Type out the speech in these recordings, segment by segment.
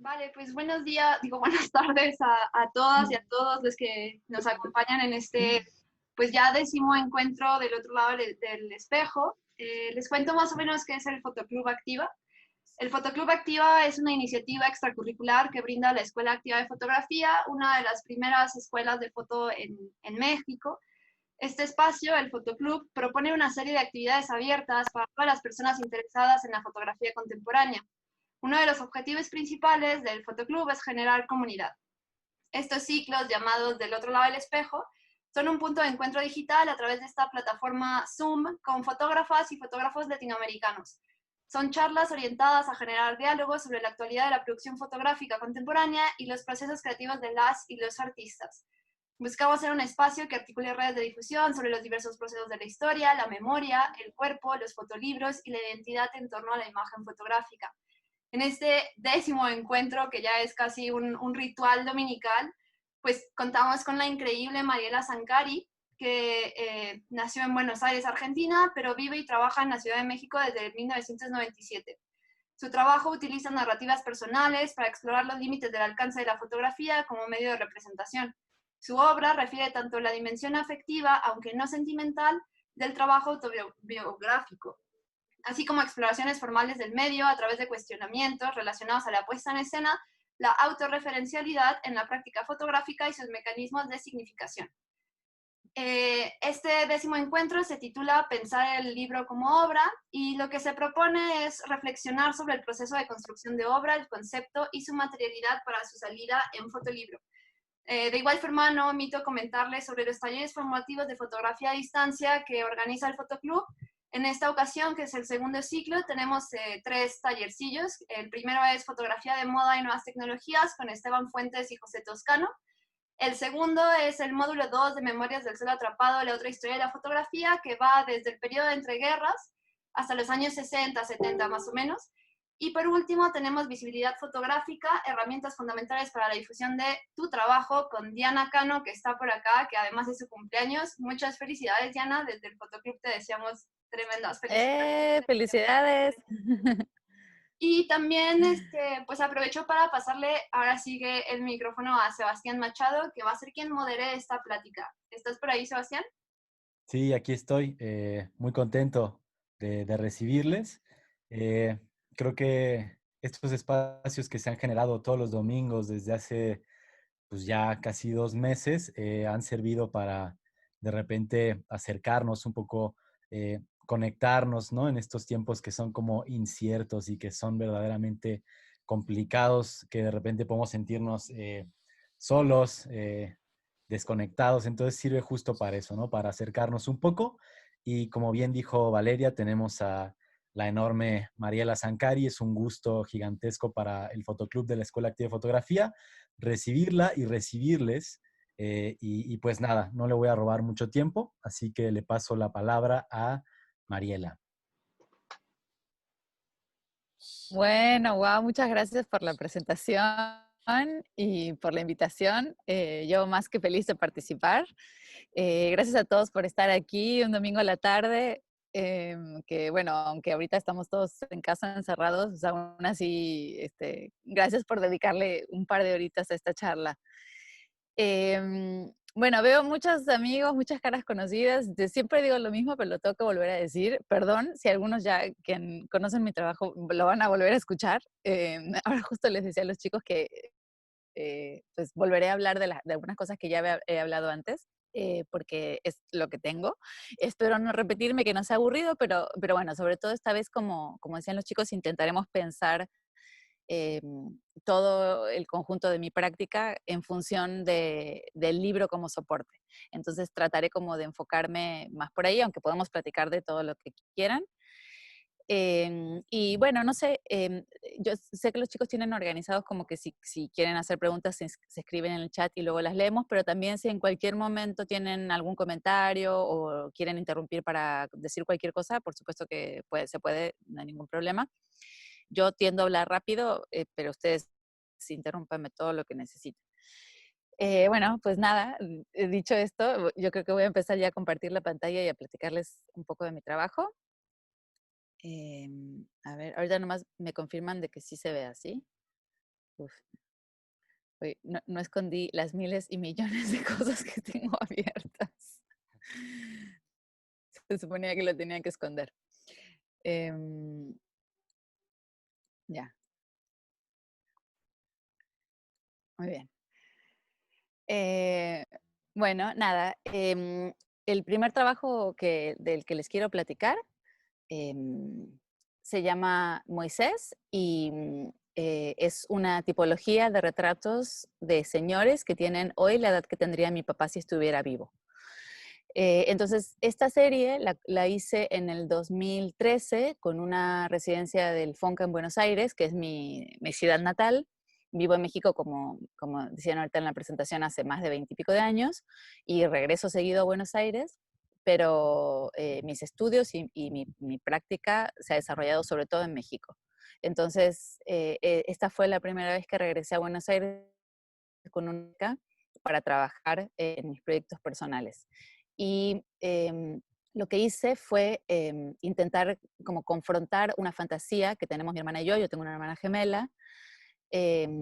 Vale, pues buenos días, digo buenas tardes a todas y a todos los que nos acompañan en este, pues ya décimo encuentro del otro lado del espejo. Les cuento más o menos qué es el Fotoclub Activa. El Fotoclub Activa es una iniciativa extracurricular que brinda la Escuela Activa de Fotografía, una de las primeras escuelas de foto en México. Este espacio, el Fotoclub, propone una serie de actividades abiertas para todas las personas interesadas en la fotografía contemporánea. Uno de los objetivos principales del Fotoclub es generar comunidad. Estos ciclos, llamados del otro lado del espejo, son un punto de encuentro digital a través de esta plataforma Zoom con fotógrafas y fotógrafos latinoamericanos. Son charlas orientadas a generar diálogos sobre la actualidad de la producción fotográfica contemporánea y los procesos creativos de las y los artistas. Buscamos ser un espacio que articule redes de difusión sobre los diversos procesos de la historia, la memoria, el cuerpo, los fotolibros y la identidad en torno a la imagen fotográfica. En este décimo encuentro, que ya es casi un ritual dominical, pues contamos con la increíble Mariela Zancari, que nació en Buenos Aires, Argentina, pero vive y trabaja en la Ciudad de México desde 1997. Su trabajo utiliza narrativas personales para explorar los límites del alcance de la fotografía como medio de representación. Su obra refiere tanto la dimensión afectiva, aunque no sentimental, del trabajo autobiográfico, así como exploraciones formales del medio a través de cuestionamientos relacionados a la puesta en escena, la autorreferencialidad en la práctica fotográfica y sus mecanismos de significación. Este décimo encuentro se titula Pensar el libro como obra y lo que se propone es reflexionar sobre el proceso de construcción de obra, el concepto y su materialidad para su salida en fotolibro. De igual forma, no omito comentarles sobre los talleres formativos de fotografía a distancia que organiza el Fotoclub. En esta ocasión, que es el segundo ciclo, tenemos tres tallercillos. El primero es Fotografía de Moda y Nuevas Tecnologías con Esteban Fuentes y José Toscano. El segundo es el módulo 2 de Memorias del Sol Atrapado, la otra historia de la fotografía, que va desde el periodo de entreguerras hasta los años 60, 70 más o menos. Y por último tenemos visibilidad fotográfica, herramientas fundamentales para la difusión de tu trabajo con Diana Cano, que está por acá, que además es su cumpleaños. Muchas felicidades, Diana. Desde el Fotoclub te deseamos tremendas felicidades. Felicidades. Y también, pues aprovecho para pasarle, ahora sigue el micrófono a Sebastián Machado, que va a ser quien modere esta plática. ¿Estás por ahí, Sebastián? Sí, aquí estoy, muy contento de recibirles. Eh, Creo que estos espacios que se han generado todos los domingos desde hace pues ya casi 2 meses han servido para de repente acercarnos un poco, conectarnos, ¿no? En estos tiempos que son como inciertos y que son verdaderamente complicados, que de repente podemos sentirnos solos, desconectados. Entonces sirve justo para eso, ¿no? Para acercarnos un poco. Y como bien dijo Valeria, tenemos a la enorme Mariela Zancari. Es un gusto gigantesco para el Fotoclub de la Escuela Activa de Fotografía recibirla y recibirles. Pues nada, no le voy a robar mucho tiempo, así que le paso la palabra a Mariela. Bueno, wow, muchas gracias por la presentación y por la invitación. Yo más que feliz de participar. Gracias a todos por estar aquí un domingo a la tarde. Que bueno, aunque ahorita estamos todos en casa encerrados, pues aún así, gracias por dedicarle un par de horitas a esta charla. Bueno, veo muchos amigos, muchas caras conocidas. Siempre digo lo mismo, pero lo tengo que volver a decir. Perdón si algunos ya que conocen mi trabajo lo van a volver a escuchar. Ahora justo les decía a los chicos que pues volveré a hablar de algunas cosas que ya he hablado antes, porque es lo que tengo. Espero no repetirme, que no sea aburrido, pero bueno, sobre todo esta vez, como decían los chicos, intentaremos pensar eh, todo el conjunto de mi práctica en función del libro como soporte. Entonces trataré como de enfocarme más por ahí, aunque podemos platicar de todo lo que quieran. Y bueno, no sé, yo sé que los chicos tienen organizados como que si quieren hacer preguntas se escriben en el chat y luego las leemos, pero también si en cualquier momento tienen algún comentario o quieren interrumpir para decir cualquier cosa, por supuesto que se puede, no hay ningún problema. Yo tiendo a hablar rápido, pero ustedes interrúmpanme todo lo que necesiten. Bueno, pues nada, dicho esto, yo creo que voy a empezar ya a compartir la pantalla y a platicarles un poco de mi trabajo. A ver, ahorita nomás me confirman de que sí se ve así. Uf. Oye, no escondí las miles y millones de cosas que tengo abiertas. Se suponía que lo tenía que esconder. Em, ya, muy bien. Eh, bueno, nada. El primer trabajo del que les quiero platicar em, se llama Moisés y es una tipología de retratos de señores que tienen hoy la edad que tendría mi papá si estuviera vivo. Entonces, esta serie la hice en el 2013 con una residencia del FONCA en Buenos Aires, que es mi ciudad natal. Vivo en México, como decían ahorita en la presentación, hace más de 20 y pico de años, y regreso seguido a Buenos Aires, pero mis estudios y mi práctica se ha desarrollado sobre todo en México. Entonces, esta fue la primera vez que regresé a Buenos Aires con una beca para trabajar en mis proyectos personales. Y lo que hice fue intentar como confrontar una fantasía que tenemos mi hermana y yo tengo una hermana gemela,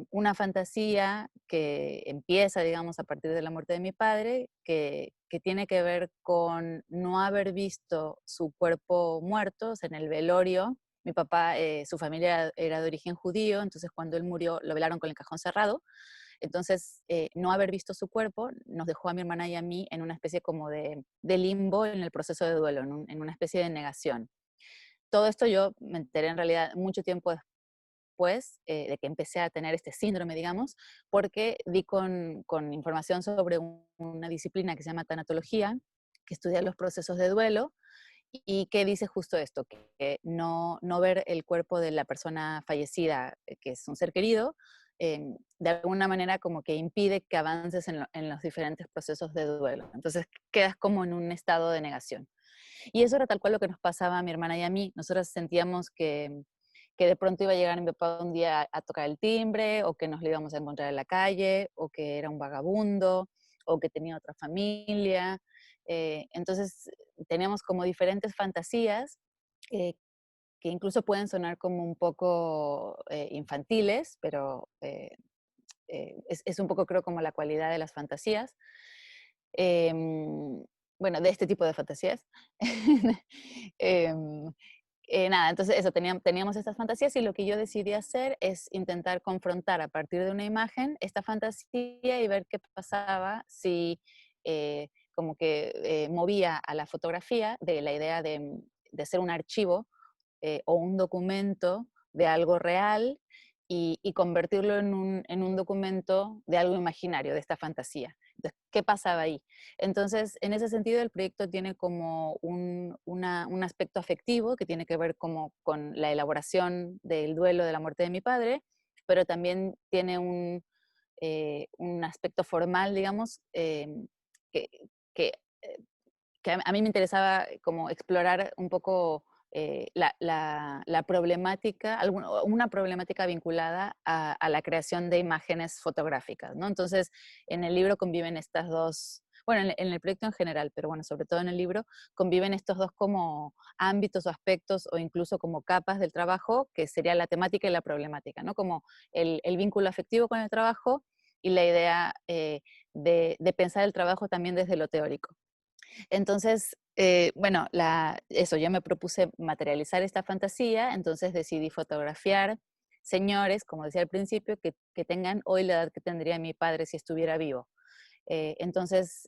una fantasía que empieza, digamos, a partir de la muerte de mi padre, que tiene que ver con no haber visto su cuerpo muerto, o sea, en el velorio. Mi papá, su familia era de origen judío, entonces cuando él murió lo velaron con el cajón cerrado. Entonces, no haber visto su cuerpo nos dejó a mi hermana y a mí en una especie como de limbo en el proceso de duelo, en una especie de negación. Todo esto yo me enteré en realidad mucho tiempo después de que empecé a tener este síndrome, digamos, porque di con información sobre una disciplina que se llama tanatología, que estudia los procesos de duelo, y que dice justo esto, que no ver el cuerpo de la persona fallecida, que es un ser querido, de alguna manera como que impide que avances en los diferentes procesos de duelo. Entonces quedas como en un estado de negación. Y eso era tal cual lo que nos pasaba a mi hermana y a mí. Nosotros sentíamos que de pronto iba a llegar mi papá un día a tocar el timbre, o que nos lo íbamos a encontrar en la calle, o que era un vagabundo, o que tenía otra familia. Entonces teníamos como diferentes fantasías eh, que incluso pueden sonar como un poco infantiles, pero es un poco creo como la cualidad de las fantasías. Em, bueno, de este tipo de fantasías. Em, nada, entonces eso, teníamos estas fantasías y lo que yo decidí hacer es intentar confrontar a partir de una imagen esta fantasía y ver qué pasaba si como que movía a la fotografía de la idea de ser un archivo o un documento de algo real y convertirlo en un documento de algo imaginario, de esta fantasía. Entonces, ¿qué pasaba ahí? Entonces, en ese sentido, el proyecto tiene como un aspecto afectivo que tiene que ver como con la elaboración del duelo de la muerte de mi padre, pero también tiene un aspecto formal, digamos, que, que, eh, que a mí me interesaba como explorar un poco la problemática, una problemática vinculada a la creación de imágenes fotográficas, ¿no? Entonces, en el libro conviven estas dos, bueno, en el proyecto en general, pero bueno, sobre todo en el libro, conviven estos dos como ámbitos o aspectos o incluso como capas del trabajo, que sería la temática y la problemática, ¿no? Como el vínculo afectivo con el trabajo y la idea de pensar el trabajo también desde lo teórico. Entonces, bueno, eso, yo me propuse materializar esta fantasía, entonces decidí fotografiar señores, como decía al principio, que tengan hoy la edad que tendría mi padre si estuviera vivo. Entonces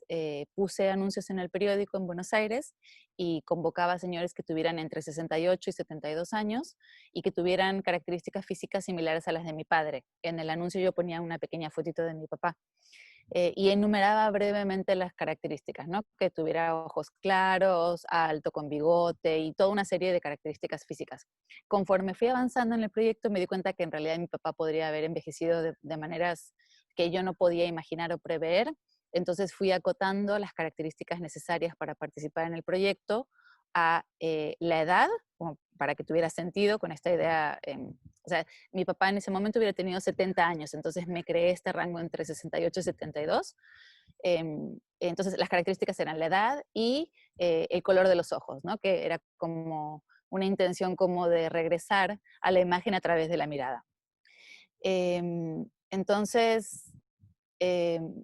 puse anuncios en el periódico en Buenos Aires y convocaba a señores que tuvieran entre 68 y 72 años y que tuvieran características físicas similares a las de mi padre. En el anuncio yo ponía una pequeña fotito de mi papá. Y enumeraba brevemente las características, ¿no? Que tuviera ojos claros, alto, con bigote y toda una serie de características físicas. Conforme fui avanzando en el proyecto me di cuenta que en realidad mi papá podría haber envejecido de maneras que yo no podía imaginar o prever. Entonces fui acotando las características necesarias para participar en el proyecto a la edad, como para que tuviera sentido con esta idea. O sea, mi papá en ese momento hubiera tenido 70 años, entonces me creé este rango entre 68 y 72. Entonces las características eran la edad y el color de los ojos, ¿no? Que era como una intención como de regresar a la imagen a través de la mirada. Entonces,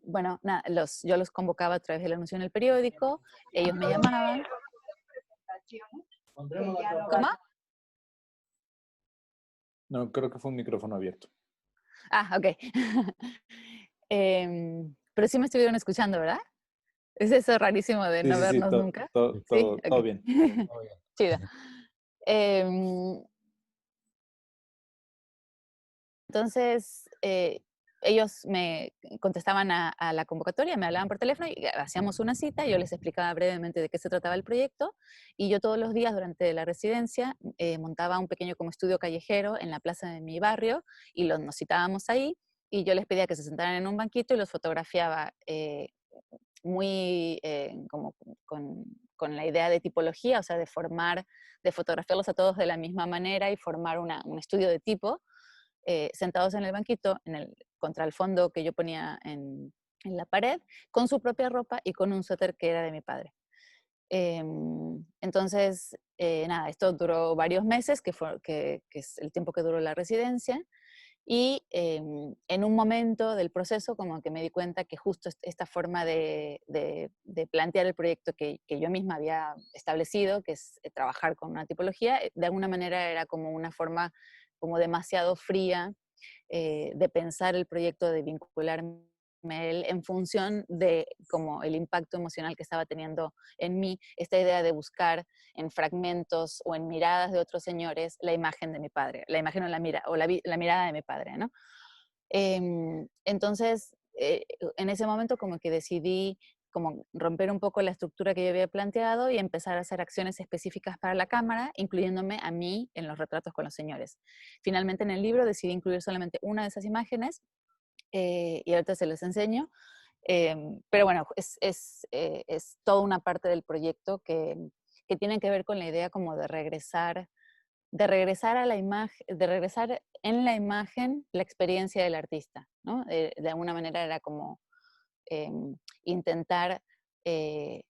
bueno, nada, yo los convocaba a través del anuncio en el periódico, ellos me llamaban. ¿Cómo? No, creo que fue un micrófono abierto. Ah, ok. Pero sí me estuvieron escuchando, ¿verdad? Es eso rarísimo de Sí, no sí, sí, vernos nunca. Sí, todo ok. bien. Chido. Em, Entonces, ellos me contestaban a la convocatoria, me hablaban por teléfono y hacíamos una cita, yo les explicaba brevemente de qué se trataba el proyecto y yo todos los días durante la residencia montaba un pequeño como estudio callejero en la plaza de mi barrio y nos citábamos ahí y yo les pedía que se sentaran en un banquito y los fotografiaba muy como con la idea de tipología, o sea, de formar, de fotografiarlos a todos de la misma manera y formar un estudio de tipo sentados en el banquito, contra el fondo que yo ponía en la pared, con su propia ropa y con un suéter que era de mi padre. Entonces, nada, esto duró varios meses, que es el tiempo que duró la residencia, y en un momento del proceso como que me di cuenta que justo esta forma de plantear el proyecto que yo misma había establecido, que es trabajar con una tipología, de alguna manera era como una forma como demasiado fría de pensar el proyecto, de vincularme a él en función de como el impacto emocional que estaba teniendo en mí, esta idea de buscar en fragmentos o en miradas de otros señores la imagen de mi padre, la imagen o la mirada de mi padre, ¿no? Entonces, en ese momento como que decidí como romper un poco la estructura que yo había planteado y empezar a hacer acciones específicas para la cámara, incluyéndome a mí en los retratos con los señores. Finalmente en el libro decidí incluir solamente una de esas imágenes y ahorita se los enseño. Pero bueno, es toda una parte del proyecto que tiene que ver con la idea como de regresar a la imagen, de regresar en la imagen la experiencia del artista, ¿no? De alguna manera era como intentar, eh,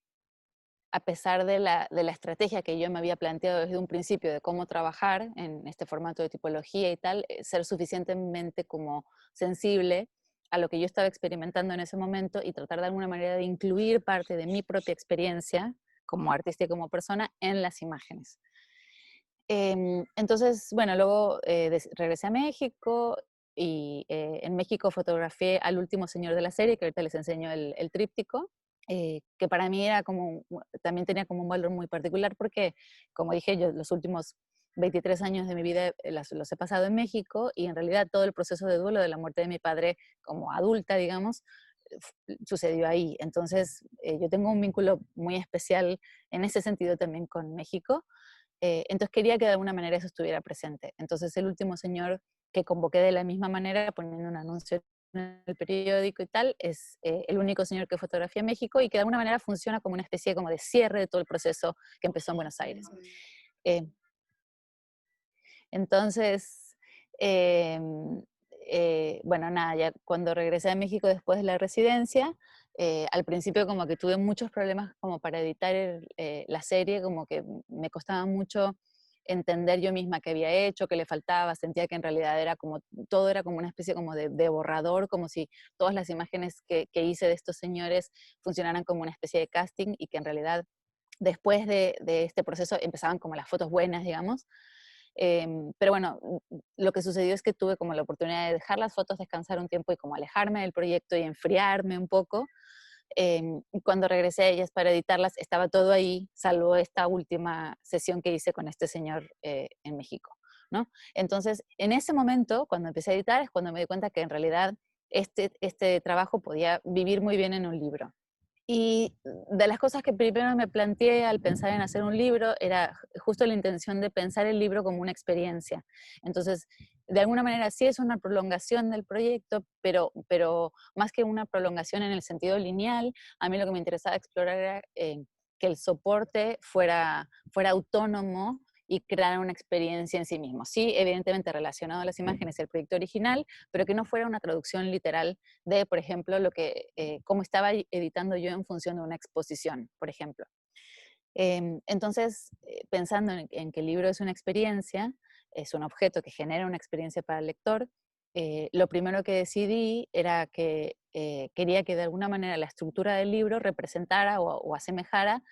a pesar de la estrategia que yo me había planteado desde un principio de cómo trabajar en este formato de tipología y tal, ser suficientemente como sensible a lo que yo estaba experimentando en ese momento y tratar de alguna manera de incluir parte de mi propia experiencia como artista y como persona en las imágenes. Entonces, bueno, luego regresé a México y en México fotografié al último señor de la serie, que ahorita les enseño el tríptico, que para mí era como, también tenía como un valor muy particular porque, como dije yo, los últimos 23 años de mi vida los he pasado en México y en realidad todo el proceso de duelo de la muerte de mi padre como adulta, digamos, sucedió ahí. Entonces, yo tengo un vínculo muy especial en ese sentido también con México. Entonces quería que de alguna manera eso estuviera presente. Entonces el último señor que convoqué de la misma manera, poniendo un anuncio en el periódico y tal, es el único señor que fotografía en México y que de alguna manera funciona como una especie como de cierre de todo el proceso que empezó en Buenos Aires. Eh, entonces, eh, bueno, nada, ya cuando regresé a México después de la residencia, al principio como que tuve muchos problemas como para editar la serie, como que me costaba mucho entender yo misma qué había hecho, qué le faltaba, sentía que en realidad era como, todo era como una especie como de borrador, como si todas las imágenes que hice de estos señores funcionaran como una especie de casting y que en realidad después de este proceso empezaban como las fotos buenas, digamos. Pero bueno, lo que sucedió es que tuve como la oportunidad de dejar las fotos descansar un tiempo y como alejarme del proyecto y enfriarme un poco. Y cuando regresé a ellas para editarlas, estaba todo ahí, salvo esta última sesión que hice con este señor en México, ¿no? Entonces, en ese momento, cuando empecé a editar, es cuando me di cuenta que en realidad este trabajo podía vivir muy bien en un libro. Y de las cosas que primero me planteé al pensar en hacer un libro era justo la intención de pensar el libro como una experiencia. Entonces, de alguna manera sí es una prolongación del proyecto, pero más que una prolongación en el sentido lineal, a mí lo que me interesaba explorar era que el soporte fuera autónomo y crear una experiencia en sí mismo. Sí, evidentemente relacionado a las imágenes el proyecto original, pero que no fuera una traducción literal de, por ejemplo, cómo estaba editando yo en función de una exposición, por ejemplo. Entonces, pensando en que el libro es una experiencia, es un objeto que genera una experiencia para el lector, lo primero que decidí era que quería que de alguna manera la estructura del libro representara o asemejara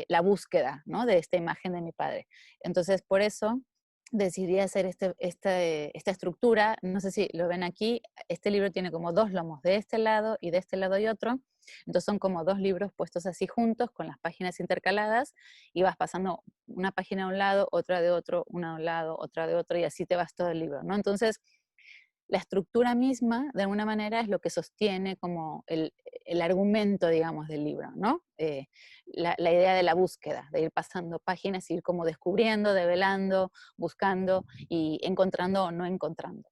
la búsqueda, ¿no?, de esta imagen de mi padre. Entonces, por eso decidí hacer esta estructura. No sé si lo ven aquí, este libro tiene como dos lomos, de este lado y de este lado y otro. Entonces son como dos libros puestos así juntos, con las páginas intercaladas, y vas pasando una página a un lado, otra de otro, una a un lado, otra de otro, y así te vas todo el libro, ¿no? Entonces, la estructura misma, de alguna manera, es lo que sostiene como el argumento, digamos, del libro, ¿no? La idea de la búsqueda, de ir pasando páginas, ir como descubriendo, develando, buscando y encontrando o no encontrando.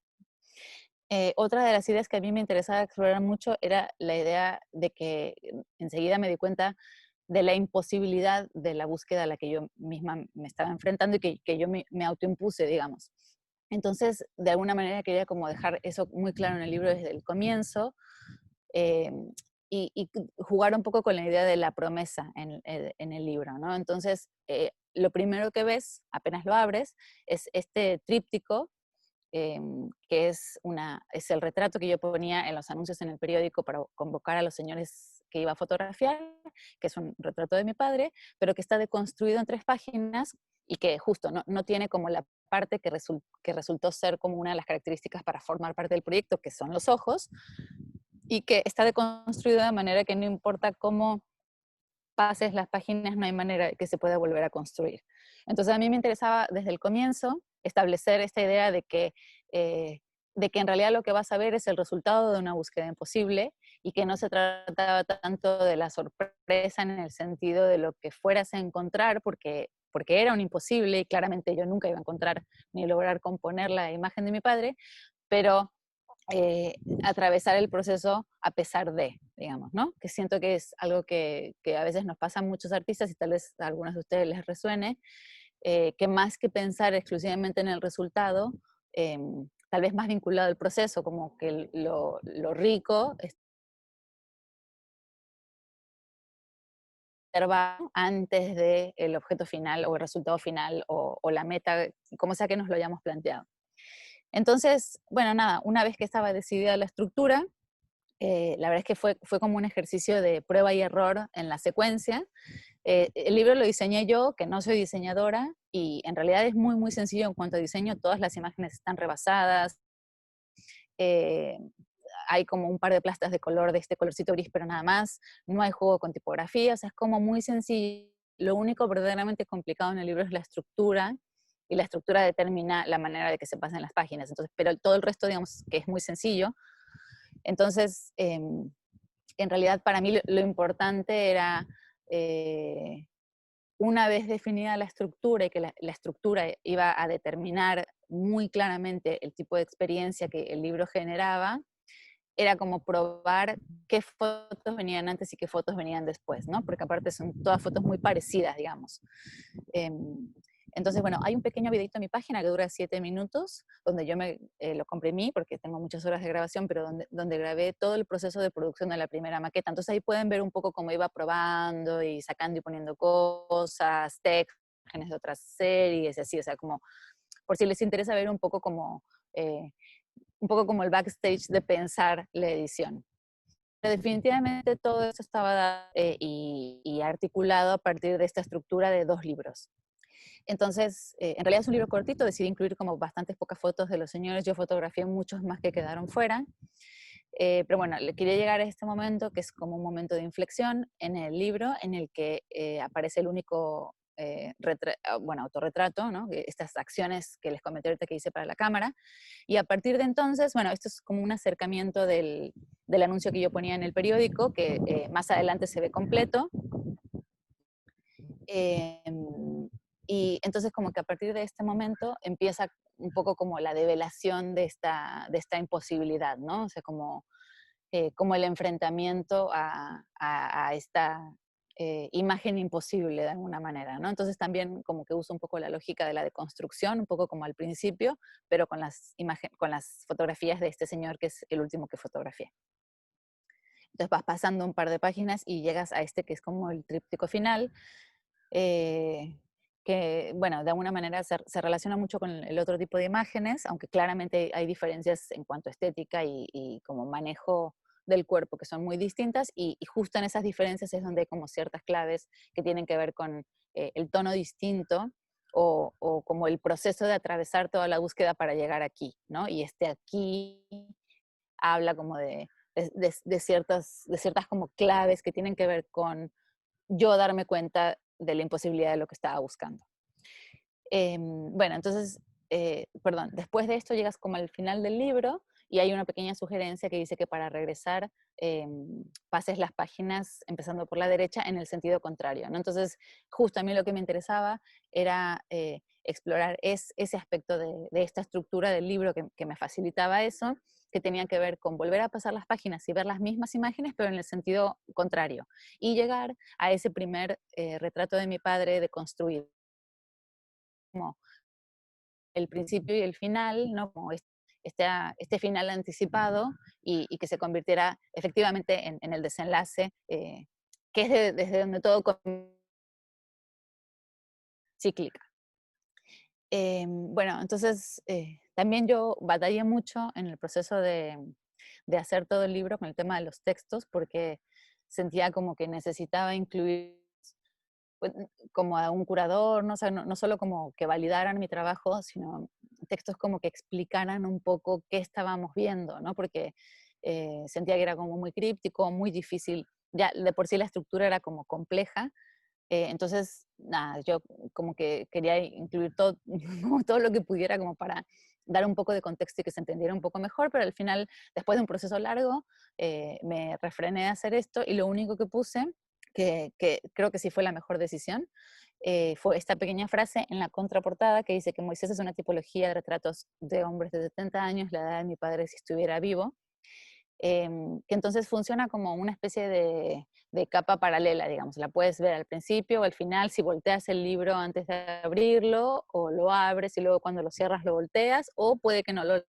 Otra de las ideas que a mí me interesaba explorar mucho era la idea de que enseguida me di cuenta de la imposibilidad de la búsqueda a la que yo misma me estaba enfrentando y que yo me autoimpuse, digamos. Entonces, de alguna manera quería como dejar eso muy claro en el libro desde el comienzo, eh, y jugar un poco con la idea de la promesa en el libro, ¿no? Entonces, lo primero que ves, apenas lo abres, es este tríptico, que es el retrato que yo ponía en los anuncios en el periódico para convocar a los señores que iba a fotografiar, que es un retrato de mi padre, pero que está deconstruido en 3 páginas y que justo no tiene como la parte que resultó ser como una de las características para formar parte del proyecto, que son los ojos, y que está deconstruido de manera que no importa cómo pases las páginas, no hay manera que se pueda volver a construir. Entonces a mí me interesaba desde el comienzo establecer esta idea de que en realidad lo que vas a ver es el resultado de una búsqueda imposible y que no se trataba tanto de la sorpresa en el sentido de lo que fueras a encontrar, porque era un imposible y claramente yo nunca iba a encontrar ni lograr componer la imagen de mi padre, pero atravesar el proceso a pesar de, digamos, ¿no? Que siento que es algo que a veces nos pasa a muchos artistas y tal vez a algunos de ustedes les resuene, que más que pensar exclusivamente en el resultado, tal vez más vinculado al proceso, como que lo rico es observar antes del objeto final o el resultado final o la meta, como sea que nos lo hayamos planteado. Entonces, bueno, nada, una vez que estaba decidida la estructura, la verdad es que fue como un ejercicio de prueba y error en la secuencia. El libro lo diseñé yo, que no soy diseñadora, y en realidad es muy, muy sencillo en cuanto a diseño. Todas las imágenes están rebasadas. eh, Hay como un par de plastas de color, de este colorcito gris, pero nada más. No hay juego con tipografía, o sea, es como muy sencillo. Lo único verdaderamente complicado en el libro es la estructura, y la estructura determina la manera de que se pasen las páginas. Entonces, pero todo el resto, digamos, que es muy sencillo. Entonces, en realidad para mí lo importante era, una vez definida la estructura y que la estructura iba a determinar muy claramente el tipo de experiencia que el libro generaba, era como probar qué fotos venían antes y qué fotos venían después, ¿no? Porque aparte son todas fotos muy parecidas, digamos. Em, entonces, bueno, hay un pequeño videito en mi página que dura 7 minutos, donde yo lo comprimí, porque tengo muchas horas de grabación, pero donde grabé todo el proceso de producción de la primera maqueta. Entonces ahí pueden ver un poco cómo iba probando y sacando y poniendo cosas, textos, imágenes de otras series y así, o sea, como por si les interesa ver eh, un poco como el backstage de pensar la edición. Pero definitivamente todo eso estaba dado, y articulado a partir de esta estructura de 2 libros. Entonces, en realidad es un libro cortito, decidí incluir como bastantes pocas fotos de los señores, yo fotografié muchos más que quedaron fuera, pero bueno, le quería llegar a este momento, que es como un momento de inflexión en el libro, en el que aparece el único bueno, autorretrato, ¿no? Estas acciones que les comenté ahorita que hice para la cámara, y a partir de entonces, bueno, esto es como un acercamiento del anuncio que yo ponía en el periódico, que más adelante se ve completo. Y entonces como que a partir de este momento empieza un poco como la develación de esta imposibilidad, ¿no? O sea, como el enfrentamiento a esta imagen imposible de alguna manera, ¿no? Entonces también como que uso un poco la lógica de la deconstrucción, un poco como al principio, pero con las fotografías de este señor que es el último que fotografié. Entonces vas pasando un par de páginas y llegas a este que es como el tríptico final, que bueno, de alguna manera se relaciona mucho con el otro tipo de imágenes, aunque claramente hay diferencias en cuanto a estética y como manejo del cuerpo que son muy distintas, y justo en esas diferencias es donde hay como ciertas claves que tienen que ver con el tono distinto o como el proceso de atravesar toda la búsqueda para llegar aquí, ¿no? Y este aquí habla como de ciertas como claves que tienen que ver con yo darme cuenta de la imposibilidad de lo que estaba buscando. Bueno, entonces, perdón, después de esto llegas como al final del libro y hay una pequeña sugerencia que dice que para regresar pases las páginas empezando por la derecha en el sentido contrario, ¿no? Entonces, justo a mí lo que me interesaba era explorar ese aspecto de esta estructura del libro que me facilitaba eso, que tenía que ver con volver a pasar las páginas y ver las mismas imágenes, pero en el sentido contrario, y llegar a ese primer retrato de mi padre deconstruido, como el principio y el final, ¿no? Como este final anticipado y que se convirtiera efectivamente en el desenlace, que es desde donde todo cíclica. Bueno, entonces también yo batallé mucho en el proceso de hacer todo el libro con el tema de los textos, porque sentía como que necesitaba incluir pues, como a un curador, ¿no? O sea, no solo como que validaran mi trabajo, sino textos como que explicaran un poco qué estábamos viendo, ¿no? Porque sentía que era como muy críptico, muy difícil. Ya de por sí la estructura era como compleja, entonces, nada, yo como que quería incluir todo, como todo lo que pudiera como para dar un poco de contexto y que se entendiera un poco mejor, pero al final, después de un proceso largo, me refrené a hacer esto y lo único que puse, que creo que sí fue la mejor decisión, fue esta pequeña frase en la contraportada que dice que Moisés es una tipología de retratos de hombres de 70 años, la edad de mi padre si estuviera vivo, que entonces funciona como una especie de capa paralela, digamos. La puedes ver al principio o al final, si volteas el libro antes de abrirlo, o lo abres y luego cuando lo cierras lo volteas, o puede que no lo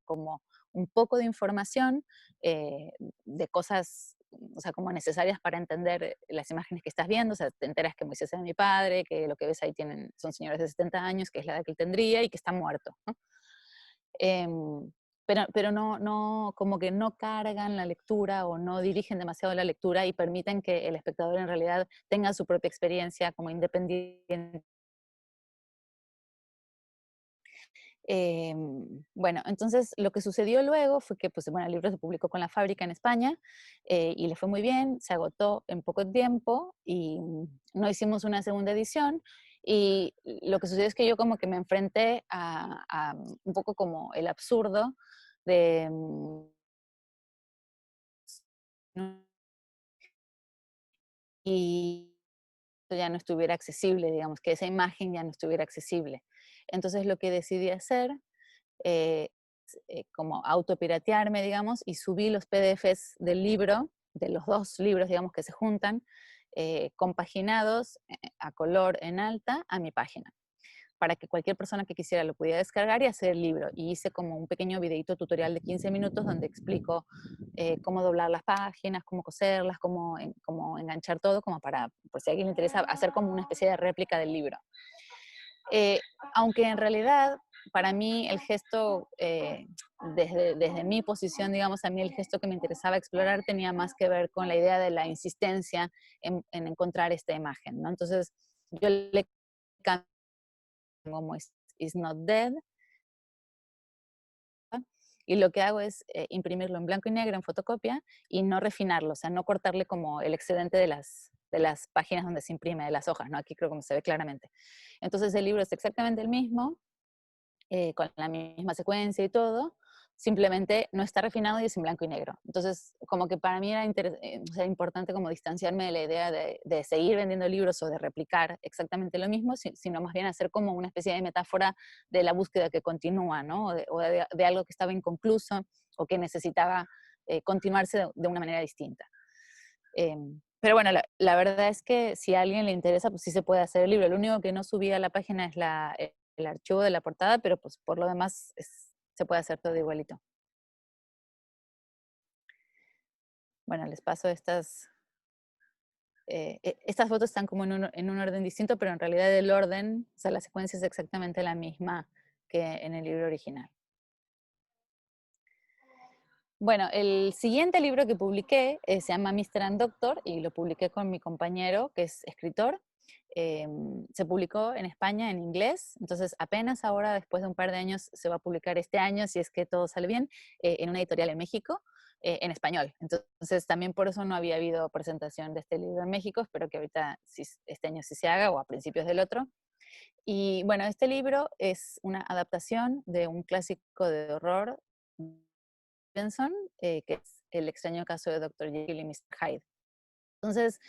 como un poco de información de cosas, o sea, como necesarias para entender las imágenes que estás viendo, o sea, te enteras que Moisés era mi padre, que lo que ves ahí son señores de 70 años, que es la edad que él tendría, y que está muerto, ¿no? Pero no, como que no cargan la lectura o no dirigen demasiado la lectura y permiten que el espectador en realidad tenga su propia experiencia como independiente. Bueno, entonces lo que sucedió luego fue que, pues, bueno, el libro se publicó con La Fábrica en España y le fue muy bien, se agotó en poco tiempo y no hicimos una segunda edición. Y lo que sucedió es que yo como que me enfrenté a un poco como el absurdo de y ya no estuviera accesible, digamos, que esa imagen ya no estuviera accesible. Entonces lo que decidí hacer eh, como autopiratearme, digamos, y subí los PDFs del libro, de los dos libros, digamos, que se juntan, compaginados a color en alta a mi página, para que cualquier persona que quisiera lo pudiera descargar y hacer el libro. Y hice como un pequeño videito tutorial de 15 minutos donde explico cómo doblar las páginas, cómo coserlas, cómo enganchar todo, como para, por si a alguien le interesa, hacer como una especie de réplica del libro. Eh, Aunque en realidad para mí el gesto, desde mi posición, digamos, a mí el gesto que me interesaba explorar tenía más que ver con la idea de la insistencia en encontrar esta imagen, ¿no? Entonces yo le cambié como is not dead, y lo que hago es imprimirlo en blanco y negro en fotocopia y no refinarlo, o sea, no cortarle como el excedente de las páginas donde se imprime, de las hojas, ¿no? Aquí creo que se ve claramente. Entonces el libro es exactamente el mismo, con la misma secuencia y todo, simplemente no está refinado y es en blanco y negro. Entonces, como que para mí era o sea, importante como distanciarme de la idea de seguir vendiendo libros o de replicar exactamente lo mismo, sino más bien hacer como una especie de metáfora de la búsqueda que continúa, ¿no? O de algo que estaba inconcluso o que necesitaba continuarse de una manera distinta. Pero bueno, la verdad es que si a alguien le interesa, pues sí se puede hacer el libro. Lo único que no subí a la página es el archivo de la portada, pero pues por lo demás se puede hacer todo igualito. Bueno, les paso estas estas fotos están como en un orden distinto, pero en realidad el orden, o sea, la secuencia es exactamente la misma que en el libro original. Bueno, el siguiente libro que publiqué se llama Mr. and Doctor y lo publiqué con mi compañero, que es escritor. Se publicó en España en inglés, entonces apenas ahora, después de un par de años, se va a publicar este año, si es que todo sale bien, en una editorial en México, en español. Entonces también por eso no había habido presentación de este libro en México, espero que ahorita este año sí se haga o a principios del otro. Y bueno, este libro es una adaptación de un clásico de horror, Stevenson, que es El extraño caso de Dr. Jekyll y Mr. Hyde. Entonces,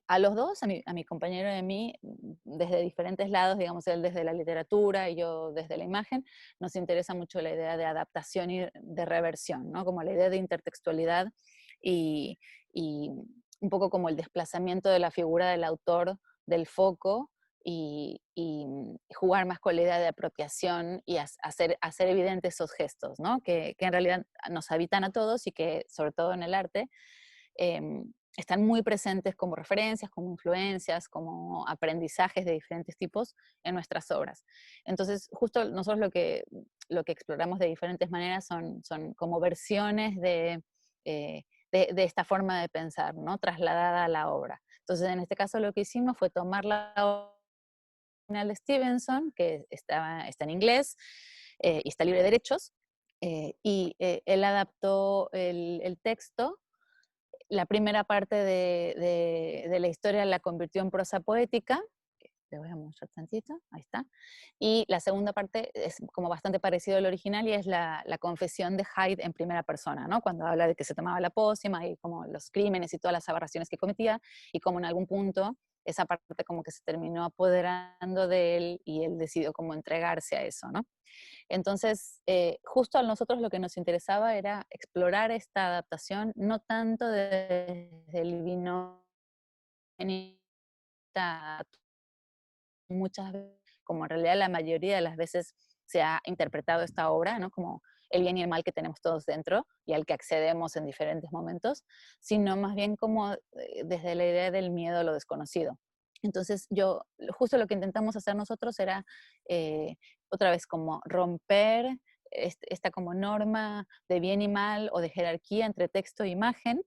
a los dos, a mi compañero y a mí, desde diferentes lados, digamos, él desde la literatura y yo desde la imagen, nos interesa mucho la idea de adaptación y de reversión, ¿no? Como la idea de intertextualidad y, y un poco como el desplazamiento de la figura del autor del foco y jugar más con la idea de apropiación y hacer evidentes esos gestos, ¿no? Que en realidad nos habitan a todos y que, sobre todo en el arte, están muy presentes como referencias, como influencias, como aprendizajes de diferentes tipos en nuestras obras. Entonces, justo nosotros lo que exploramos de diferentes maneras son como versiones de esta forma de pensar, ¿no? Trasladada a la obra. Entonces, en este caso lo que hicimos fue tomar la obra original de Stevenson, que está en inglés y está libre de derechos, él adaptó el texto. La primera parte de la historia la convirtió en prosa poética, le voy a mostrar tantito, ahí está, y la segunda parte es como bastante parecido al original y es la confesión de Hyde en primera persona, ¿no? Cuando habla de que se tomaba la pócima y como los crímenes y todas las aberraciones que cometía, y como en algún punto esa parte como que se terminó apoderando de él y él decidió como entregarse a eso, ¿no? Entonces, justo a nosotros lo que nos interesaba era explorar esta adaptación, no tanto desde el vino, muchas veces, como en realidad la mayoría de las veces se ha interpretado esta obra, ¿no? Como el bien y el mal que tenemos todos dentro y al que accedemos en diferentes momentos, sino más bien como desde la idea del miedo a lo desconocido. Entonces justo lo que intentamos hacer nosotros era eh, otra vez como romper esta como norma de bien y mal o de jerarquía entre texto e imagen,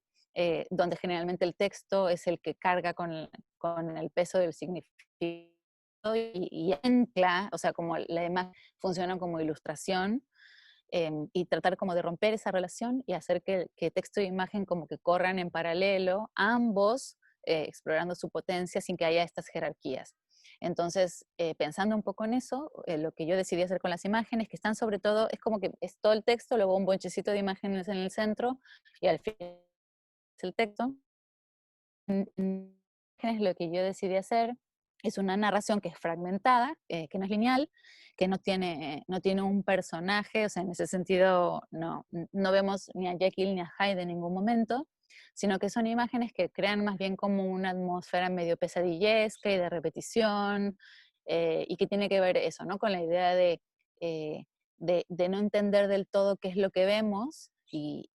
donde generalmente el texto es el que carga con el peso del significado y ancla, o sea, como la imagen funciona como ilustración, y tratar como de romper esa relación y hacer que texto e imagen como que corran en paralelo, ambos explorando su potencia sin que haya estas jerarquías. Entonces, pensando un poco en eso, lo que yo decidí hacer con las imágenes, que están sobre todo, es como que es todo el texto, luego un bonchecito de imágenes en el centro y al fin es el texto. Lo que yo decidí hacer es una narración que es fragmentada, que no es lineal, que no tiene un personaje, o sea, en ese sentido no vemos ni a Jekyll ni a Hyde en ningún momento, sino que son imágenes que crean más bien como una atmósfera medio pesadillesca y de repetición, y que tiene que ver eso, ¿no? Con la idea eh, de no entender del todo qué es lo que vemos y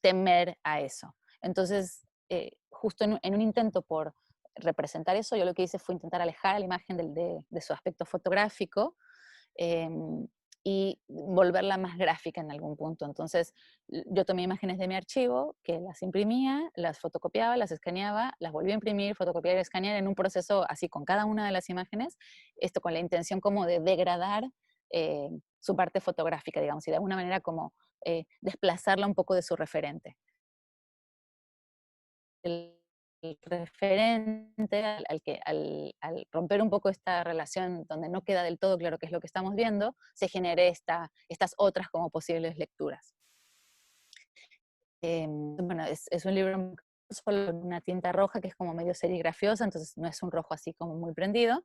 temer a eso. Entonces, justo en un intento por representar eso, yo lo que hice fue intentar alejar a la imagen de su aspecto fotográfico eh, y volverla más gráfica en algún punto. Entonces, yo tomé imágenes de mi archivo, que las imprimía, las fotocopiaba, las escaneaba, las volví a imprimir, fotocopiar y escanear en un proceso así con cada una de las imágenes, esto con la intención como de degradar su parte fotográfica, digamos, y de alguna manera como desplazarla un poco de su referente. El referente al romper un poco esta relación donde no queda del todo claro qué es lo que estamos viendo, se genere estas otras como posibles lecturas. Bueno, es un libro solo con una tinta roja que es como medio serigrafiosa, entonces no es un rojo así como muy prendido.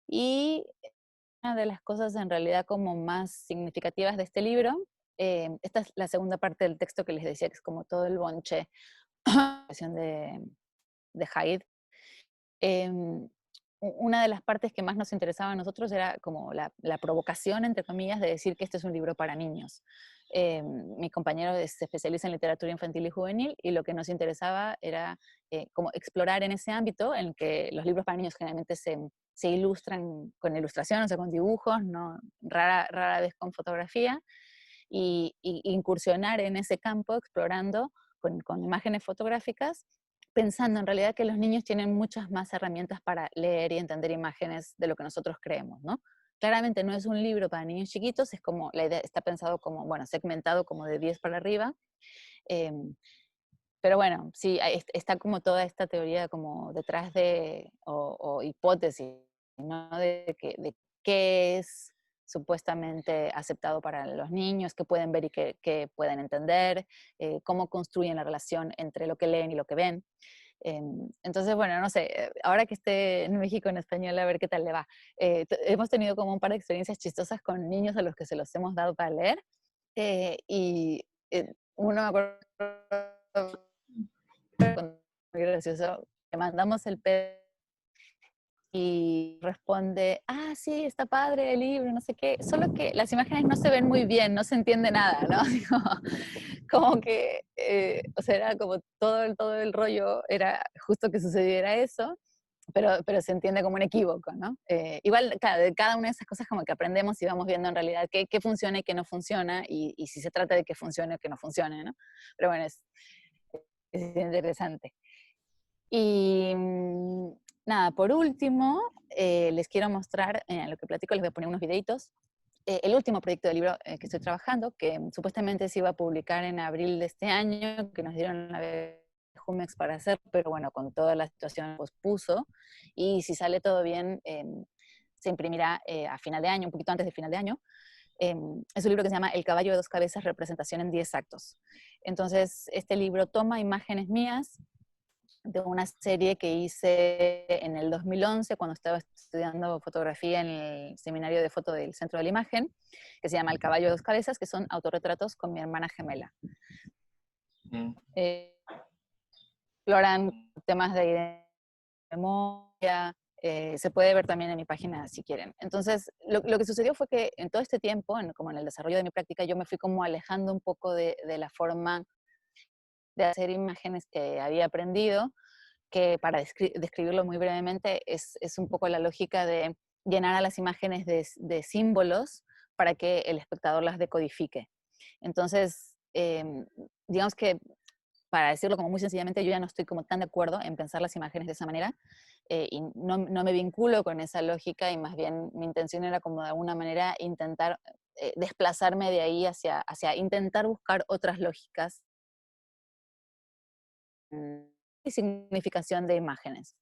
Y una de las cosas en realidad como más significativas de este libro, esta es la segunda parte del texto que les decía, que es como todo el bonche de Hyde. una de las partes que más nos interesaba a nosotros era como la provocación, entre comillas, de decir que este es un libro para niños. Mi compañero se especializa en literatura infantil y juvenil y lo que nos interesaba era como explorar en ese ámbito en que los libros para niños generalmente se ilustran con ilustración, o sea, con dibujos, ¿no? Rara vez con fotografía, y incursionar en ese campo explorando con imágenes fotográficas, pensando en realidad que los niños tienen muchas más herramientas para leer y entender imágenes de lo que nosotros creemos, ¿no? Claramente no es un libro para niños chiquitos, es como, la idea está pensado como, bueno, segmentado como de 10 para arriba, eh, pero bueno, sí, está como toda esta teoría como detrás de, o hipótesis, ¿no? De qué es supuestamente aceptado para los niños, qué pueden ver y qué pueden entender, cómo construyen la relación entre lo que leen y lo que ven. Entonces, bueno, no sé, ahora que esté en México en español, a ver qué tal le va. Hemos tenido como un par de experiencias chistosas con niños a los que se los hemos dado para leer. Y uno me acuerdo muy gracioso, le mandamos el PDF y responde, sí, está padre el libro, no sé qué, solo que las imágenes no se ven muy bien, no se entiende nada, ¿no? Digo, como que, o sea, era como todo el rollo, era justo que sucediera eso, pero se entiende como un equívoco, ¿no? Igual, claro, de cada una de esas cosas como que aprendemos y vamos viendo en realidad qué funciona y qué no funciona, y si se trata de que funcione o que no funcione, ¿no? Pero bueno, es interesante. Y nada, por último, les quiero mostrar, lo que platico, les voy a poner unos videitos. El último proyecto de libro que estoy trabajando, que supuestamente se iba a publicar en abril de este año, que nos dieron la Jumex para hacer, pero bueno, con toda la situación pospuso. Y si sale todo bien, se imprimirá a final de año, un poquito antes de final de año. Es un libro que se llama El caballo de dos cabezas, representación en 10 actos. Entonces, este libro toma imágenes mías de una serie que hice en el 2011 cuando estaba estudiando fotografía en el seminario de foto del Centro de la Imagen, que se llama El caballo de dos cabezas, que son autorretratos con mi hermana gemela. Exploran temas de memoria, se puede ver también en mi página si quieren. Entonces, lo que sucedió fue que en todo este tiempo, como en el desarrollo de mi práctica, yo me fui como alejando un poco de la forma de hacer imágenes que había aprendido, que para describirlo muy brevemente es un poco la lógica de llenar a las imágenes de símbolos para que el espectador las decodifique. Entonces, digamos que, para decirlo como muy sencillamente, yo ya no estoy como tan de acuerdo en pensar las imágenes de esa manera, y no me vinculo con esa lógica, y más bien mi intención era como de alguna manera intentar desplazarme de ahí hacia intentar buscar otras lógicas y significación de imágenes.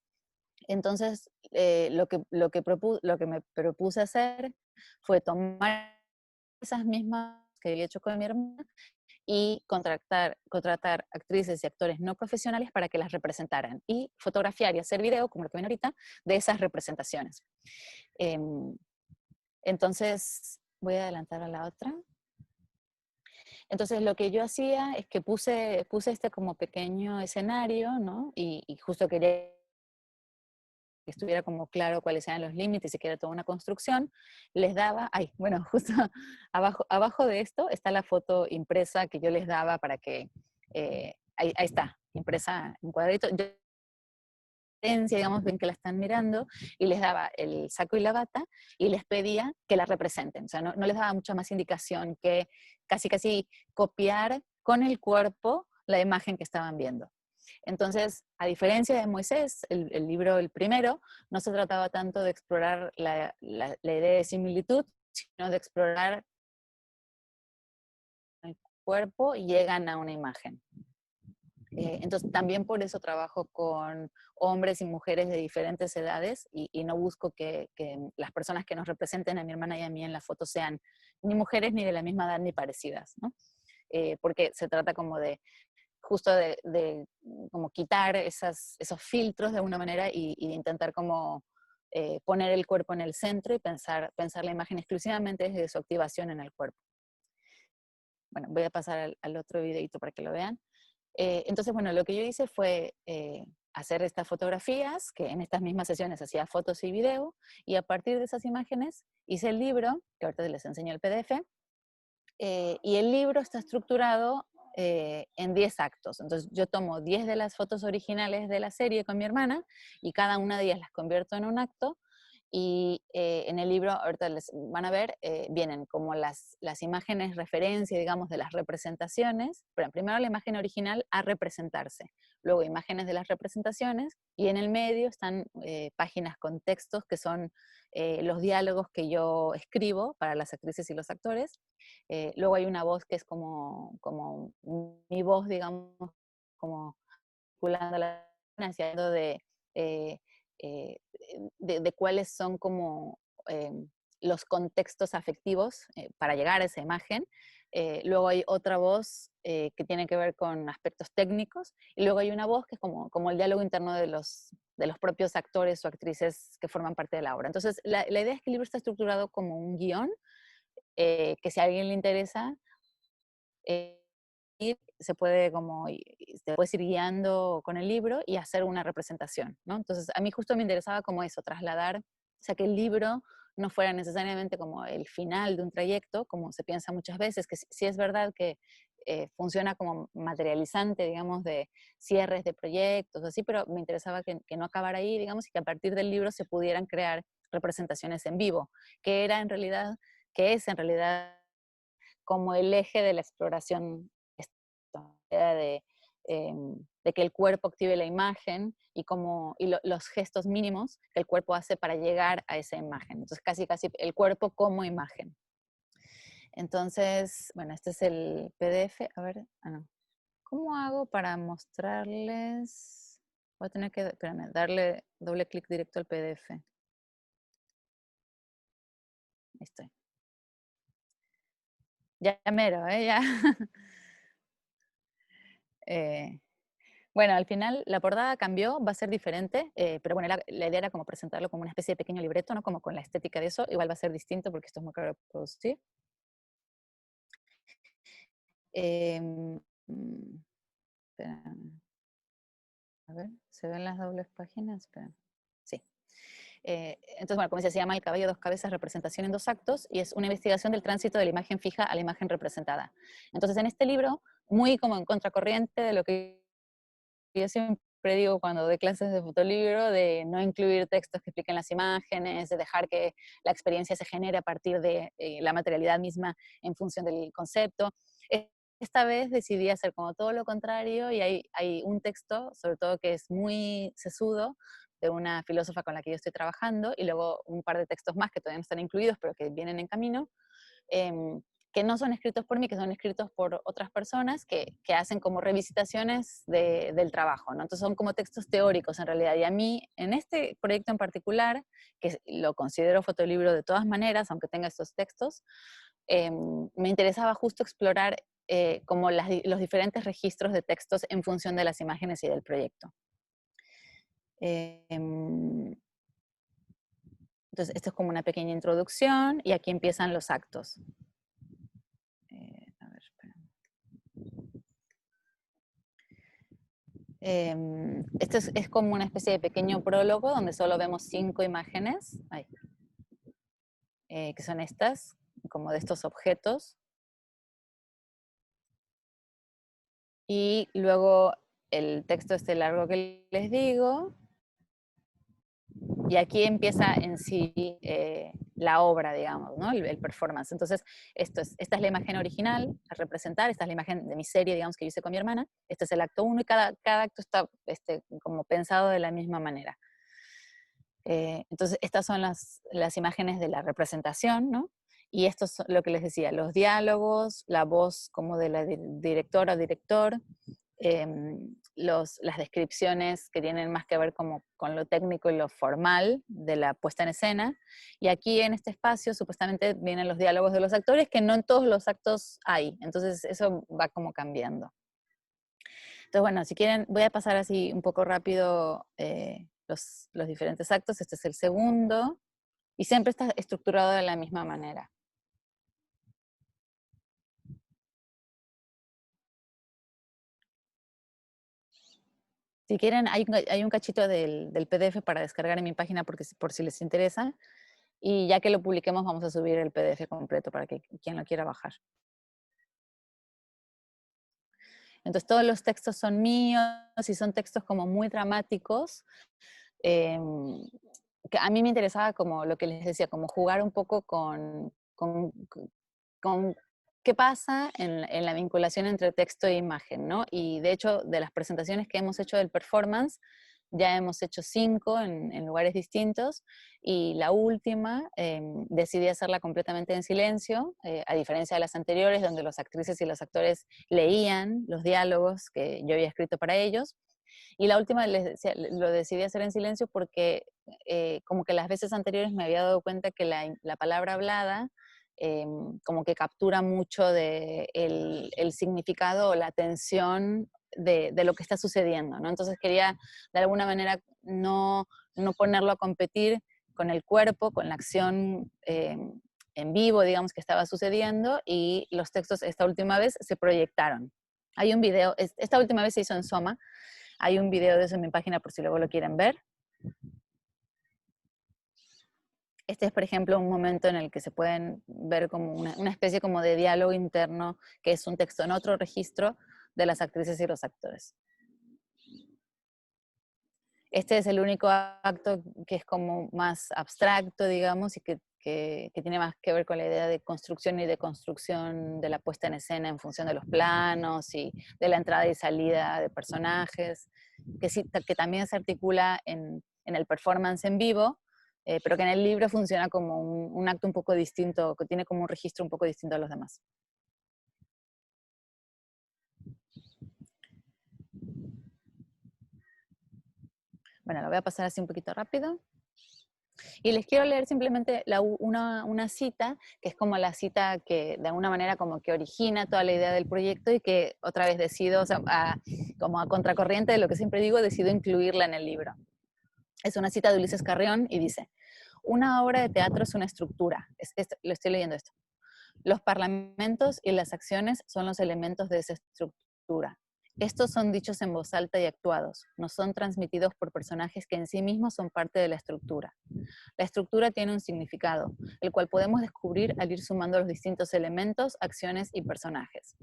Entonces, lo que me propuse hacer fue tomar esas mismas que había hecho con mi hermana y contratar actrices y actores no profesionales para que las representaran, y fotografiar y hacer video, como lo que ven ahorita, de esas representaciones. Entonces, voy a adelantar a la otra. Entonces, lo que yo hacía es que puse este como pequeño escenario, ¿no? Y justo quería que estuviera como claro cuáles eran los límites y que era toda una construcción, les daba, bueno, justo abajo de esto está la foto impresa que yo les daba para que, ahí está, impresa en cuadrito, digamos, ven que la están mirando, y les daba el saco y la bata, y les pedía que la representen, o sea, no les daba mucha más indicación que casi copiar con el cuerpo la imagen que estaban viendo. Entonces, a diferencia de Moisés, el libro, el primero, no se trataba tanto de explorar la idea de similitud, sino de explorar el cuerpo y llegan a una imagen. Entonces, también por eso trabajo con hombres y mujeres de diferentes edades, y no busco que las personas que nos representen a mi hermana y a mí en la foto sean ni mujeres ni de la misma edad ni parecidas, ¿no? Porque se trata como de justo de como quitar esos filtros de alguna manera, y intentar como poner el cuerpo en el centro y pensar la imagen exclusivamente desde su activación en el cuerpo. Bueno, voy a pasar al otro videito para que lo vean. Entonces, bueno, lo que yo hice fue hacer estas fotografías, que en estas mismas sesiones hacía fotos y video, y a partir de esas imágenes hice el libro, que ahorita les enseño el PDF, y el libro está estructurado en 10 actos. Entonces yo tomo 10 de las fotos originales de la serie con mi hermana, y cada una de ellas las convierto en un acto, y en el libro, ahorita les van a ver, vienen como las imágenes referencia, digamos, de las representaciones. Pero primero la imagen original a representarse, luego imágenes de las representaciones, y en el medio están páginas con textos que son los diálogos que yo escribo para las actrices y los actores. Luego hay una voz que es como mi voz, digamos, como articulando la haciendo eh, eh, de cuáles son como los contextos afectivos para llegar a esa imagen. Luego hay otra voz que tiene que ver con aspectos técnicos, y luego hay una voz que es como el diálogo interno de los propios actores o actrices que forman parte de la obra. Entonces, la idea es que el libro está estructurado como un guión, que si a alguien le interesa, se puede te puedes ir guiando con el libro y hacer una representación, ¿no? Entonces, a mí justo me interesaba como eso, trasladar, o sea, que el libro no fuera necesariamente como el final de un trayecto, como se piensa muchas veces, que sí es verdad que funciona como materializante, digamos, de cierres de proyectos, así, pero me interesaba que no acabara ahí, digamos, y que a partir del libro se pudieran crear representaciones en vivo, que es en realidad como el eje de la exploración de, de que el cuerpo active la imagen y los gestos mínimos que el cuerpo hace para llegar a esa imagen. Entonces casi el cuerpo como imagen. Entonces, bueno, este es el PDF. A ver, no. ¿Cómo hago para mostrarles? Voy a tener que, espérame, darle doble clic directo al PDF. Ahí estoy. Ya mero, ya. Bueno, al final la portada cambió, va a ser diferente, pero bueno, la idea era como presentarlo como una especie de pequeño libreto, ¿no? Como con la estética de eso. Igual va a ser distinto porque esto es muy caro de producir. Espérame. A ver, ¿se ven las dobles páginas? Espérame. Sí. Entonces, bueno, como se llama El caballo dos cabezas, representación en dos actos, y es una investigación del tránsito de la imagen fija a la imagen representada. Entonces, en este libro, muy como en contracorriente de lo que yo siempre digo cuando doy clases de fotolibro, de no incluir textos que expliquen las imágenes, de dejar que la experiencia se genere a partir de la materialidad misma en función del concepto. Esta vez decidí hacer como todo lo contrario, y hay un texto, sobre todo que es muy sesudo, de una filósofa con la que yo estoy trabajando, y luego un par de textos más que todavía no están incluidos, pero que vienen en camino, que no son escritos por mí, que son escritos por otras personas que hacen como revisitaciones del trabajo, ¿no? Entonces son como textos teóricos en realidad, y a mí en este proyecto en particular, que lo considero fotolibro de todas maneras, aunque tenga estos textos, me interesaba justo explorar como los diferentes registros de textos en función de las imágenes y del proyecto. Entonces, esto es como una pequeña introducción, y aquí empiezan los actos. A ver, espérame. Esto es como una especie de pequeño prólogo donde solo vemos 5 imágenes, que son estas, como de estos objetos. Y luego el texto este largo que les digo. Y aquí empieza en sí la obra, digamos, ¿no? El performance. Entonces, esta es la imagen original a representar, esta es la imagen de mi serie, digamos, que yo hice con mi hermana. Este es el acto 1, y cada acto está como pensado de la misma manera. Entonces, estas son las imágenes de la representación, ¿no? Y esto es lo que les decía, los diálogos, la voz como de la directora o director, las descripciones que tienen más que ver como con lo técnico y lo formal de la puesta en escena. Y aquí en este espacio supuestamente vienen los diálogos de los actores, que no en todos los actos hay. Entonces eso va como cambiando. Entonces, bueno, si quieren, voy a pasar así un poco rápido los diferentes actos. Este es el segundo, y siempre está estructurado de la misma manera. Si quieren, hay un cachito del PDF para descargar en mi página por si les interesa. Y ya que lo publiquemos, vamos a subir el PDF completo para que quien lo quiera bajar. Entonces, todos los textos son míos y son textos como muy dramáticos. Que a mí me interesaba, como lo que les decía, como jugar un poco con qué pasa en la vinculación entre texto e imagen, ¿no? Y de hecho, de las presentaciones que hemos hecho del performance, ya hemos hecho 5 en lugares distintos, y la última decidí hacerla completamente en silencio, a diferencia de las anteriores, donde las actrices y los actores leían los diálogos que yo había escrito para ellos. Y la última les decía, lo decidí hacer en silencio porque como que las veces anteriores me había dado cuenta que la palabra hablada como que captura mucho de el significado o la tensión de lo que está sucediendo, ¿no? Entonces quería de alguna manera no ponerlo a competir con el cuerpo, con la acción en vivo, digamos, que estaba sucediendo, y los textos esta última vez se proyectaron. Hay un video, esta última vez se hizo en Soma, hay un video de eso en mi página por si luego lo quieren ver. Este es, por ejemplo, un momento en el que se pueden ver como una especie como de diálogo interno, que es un texto en otro registro de las actrices y los actores. Este es el único acto que es como más abstracto, digamos, y que tiene más que ver con la idea de construcción y deconstrucción de la puesta en escena en función de los planos y de la entrada y salida de personajes, que también se articula en el performance en vivo, pero que en el libro funciona como un acto un poco distinto, que tiene como un registro un poco distinto a los demás. Bueno, lo voy a pasar así un poquito rápido. Y les quiero leer simplemente una cita, que es como la cita que de alguna manera como que origina toda la idea del proyecto y que otra vez decido, o sea, como a contracorriente de lo que siempre digo, decido incluirla en el libro. Es una cita de Ulises Carrión y dice: una obra de teatro es una estructura. Lo estoy leyendo esto. Los parlamentos y las acciones son los elementos de esa estructura. Estos son dichos en voz alta y actuados, no son transmitidos por personajes que en sí mismos son parte de la estructura. La estructura tiene un significado, el cual podemos descubrir al ir sumando los distintos elementos, acciones y personajes.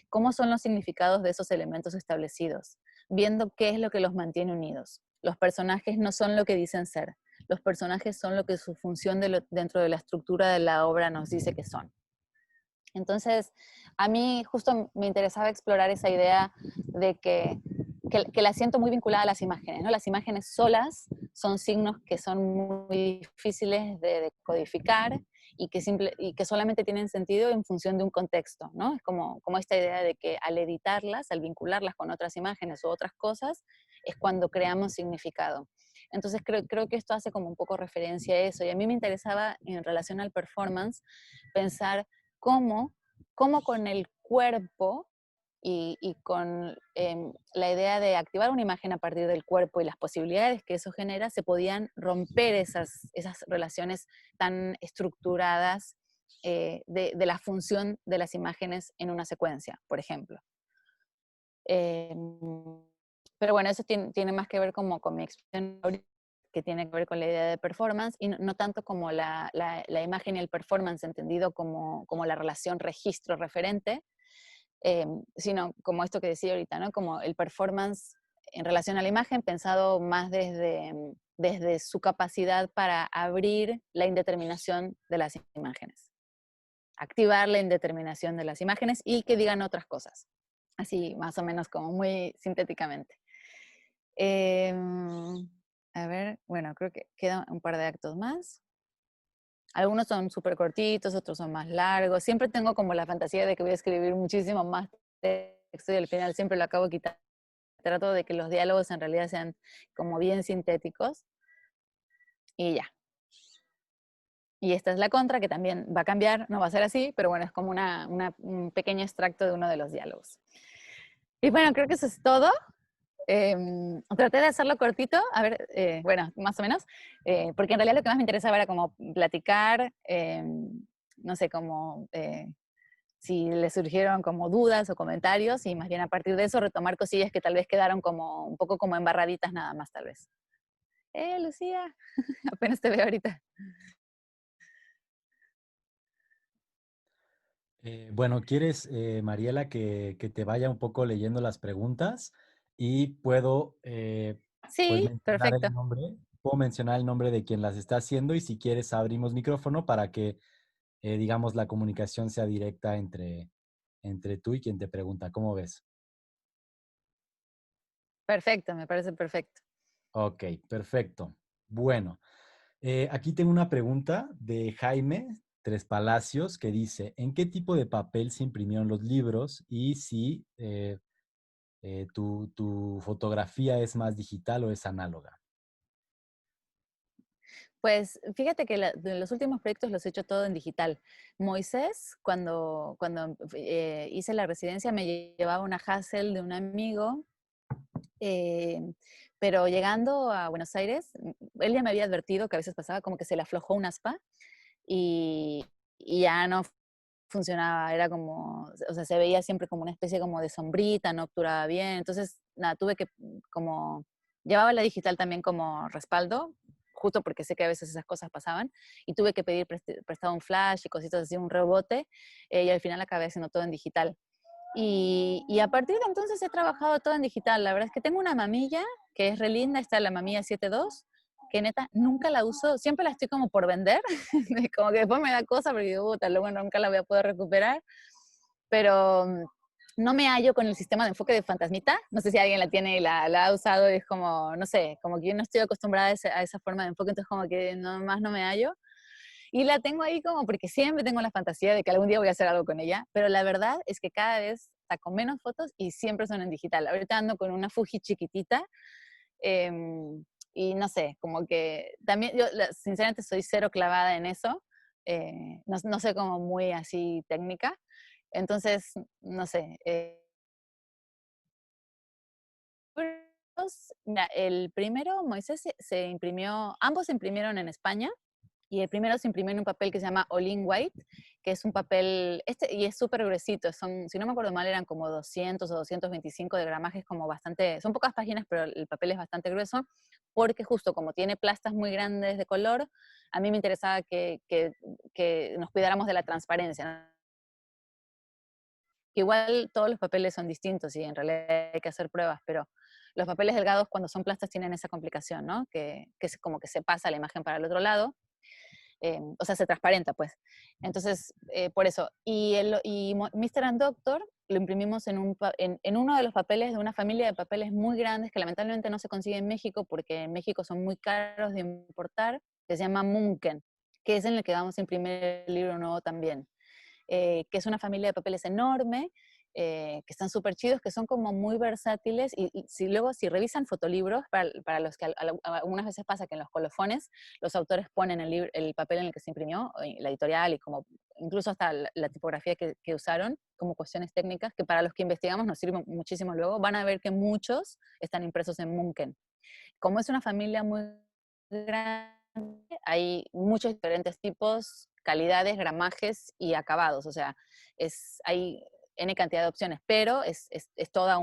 ¿Cómo son los significados de esos elementos establecidos? Viendo qué es lo que los mantiene unidos. Los personajes no son lo que dicen ser. Los personajes son lo que su función dentro de la estructura de la obra nos dice que son. Entonces, a mí justo me interesaba explorar esa idea de que la siento muy vinculada a las imágenes, ¿no? Las imágenes solas son signos que son muy difíciles de decodificar y que solamente tienen sentido en función de un contexto, ¿no? Es como esta idea de que al editarlas, al vincularlas con otras imágenes u otras cosas, es cuando creamos significado. Entonces creo que esto hace como un poco referencia a eso. Y a mí me interesaba, en relación al performance, pensar cómo con el cuerpo y con la idea de activar una imagen a partir del cuerpo y las posibilidades que eso genera, se podían romper esas relaciones tan estructuradas de la función de las imágenes en una secuencia, por ejemplo. Pero bueno, eso tiene más que ver como con mi experiencia ahorita, que tiene que ver con la idea de performance, y no tanto como la imagen y el performance entendido como la relación registro-referente, sino como esto que decía ahorita, ¿no? Como el performance en relación a la imagen, pensado más desde su capacidad para abrir la indeterminación de las imágenes, activar la indeterminación de las imágenes y que digan otras cosas, así más o menos como muy sintéticamente. A ver, bueno, creo que quedan un par de actos más. Algunos son súper cortitos, otros son más largos. Siempre tengo como la fantasía de que voy a escribir muchísimo más texto y al final siempre lo acabo quitando. Trato de que los diálogos en realidad sean como bien sintéticos. Y ya. Y esta es la contra, que también va a cambiar, no va a ser así, pero bueno, es como un pequeño extracto de uno de los diálogos. Y bueno, creo que eso es todo. Traté de hacerlo cortito, a ver, bueno, más o menos, porque en realidad lo que más me interesaba era como platicar, no sé, como si le surgieron como dudas o comentarios y más bien a partir de eso retomar cosillas que tal vez quedaron como un poco como embarraditas nada más tal vez. Lucía, apenas te veo ahorita. Bueno, ¿quieres, Mariela, que te vaya un poco leyendo las preguntas? Y puedo, pues, Sí, mencionar perfecto. el nombre. Puedo mencionar el nombre de quien las está haciendo y si quieres abrimos micrófono para que, digamos, la comunicación sea directa entre tú y quien te pregunta. ¿Cómo ves? Perfecto, me parece perfecto. Ok, perfecto. Bueno, aquí tengo una pregunta de Jaime Tres Palacios que dice, ¿en qué tipo de papel se imprimieron los libros y si tu fotografía es más digital o es análoga? Pues fíjate que de los últimos proyectos los he hecho todo en digital. Moisés, cuando hice la residencia, me llevaba una Hassel de un amigo, eh, pero llegando a Buenos Aires, él ya me había advertido que a veces pasaba como que se le aflojó un aspa y, y ya no funcionaba, era como, o sea, se veía siempre como una especie como de sombrita, no obturaba bien, entonces, nada, tuve que como, llevaba la digital también como respaldo, justo porque sé que a veces esas cosas pasaban, y tuve que pedir prestado un flash y cositas así, un rebote, y al final acabé haciendo todo en digital. Y a partir de entonces he trabajado todo en digital. La verdad es que tengo una mamilla que es re linda, está la mamilla 7.2, que neta nunca la uso, siempre la estoy como por vender, como que después me da cosa porque digo, puta, luego nunca la voy a poder recuperar, pero no me hallo con el sistema de enfoque de Fantasmita, no sé si alguien la tiene y la ha usado y es como, no sé, como que yo no estoy acostumbrada a esa forma de enfoque, entonces como que más no me hallo. Y la tengo ahí como porque siempre tengo la fantasía de que algún día voy a hacer algo con ella, pero la verdad es que cada vez saco menos fotos y siempre son en digital. Ahorita ando con una Fuji chiquitita y no sé, como que también yo sinceramente soy cero clavada en eso, no soy como muy así técnica, entonces, no sé. Mira, el primero, Moisés, se imprimió, ambos se imprimieron en España. Y el primero se imprimió en un papel que se llama All in White, que es un papel, y es súper gruesito, son, si no me acuerdo mal, eran como 200 o 225 de gramaje, es como bastante, son pocas páginas, pero el papel es bastante grueso, porque justo como tiene plastas muy grandes de color, a mí me interesaba que nos cuidáramos de la transparencia, ¿no? Que igual todos los papeles son distintos y en realidad hay que hacer pruebas, pero los papeles delgados cuando son plastas tienen esa complicación, ¿no? Que es como que se pasa la imagen para el otro lado. O sea, se transparenta, pues. Entonces, por eso. Y Mr. and Doctor lo imprimimos en uno de los papeles de una familia de papeles muy grandes que lamentablemente no se consigue en México porque en México son muy caros de importar, que se llama Munken, que es en el que vamos a imprimir el libro nuevo también. Que es una familia de papeles enorme, que están súper chidos, que son como muy versátiles y si revisan fotolibros, para los que algunas veces pasa que en los colofones los autores ponen el papel en el que se imprimió, la editorial y como incluso hasta la tipografía que usaron como cuestiones técnicas, que para los que investigamos nos sirve muchísimo luego, van a ver que muchos están impresos en Munken. Como es una familia muy grande, hay muchos diferentes tipos, calidades, gramajes y acabados. O sea, hay N cantidad de opciones, pero es toda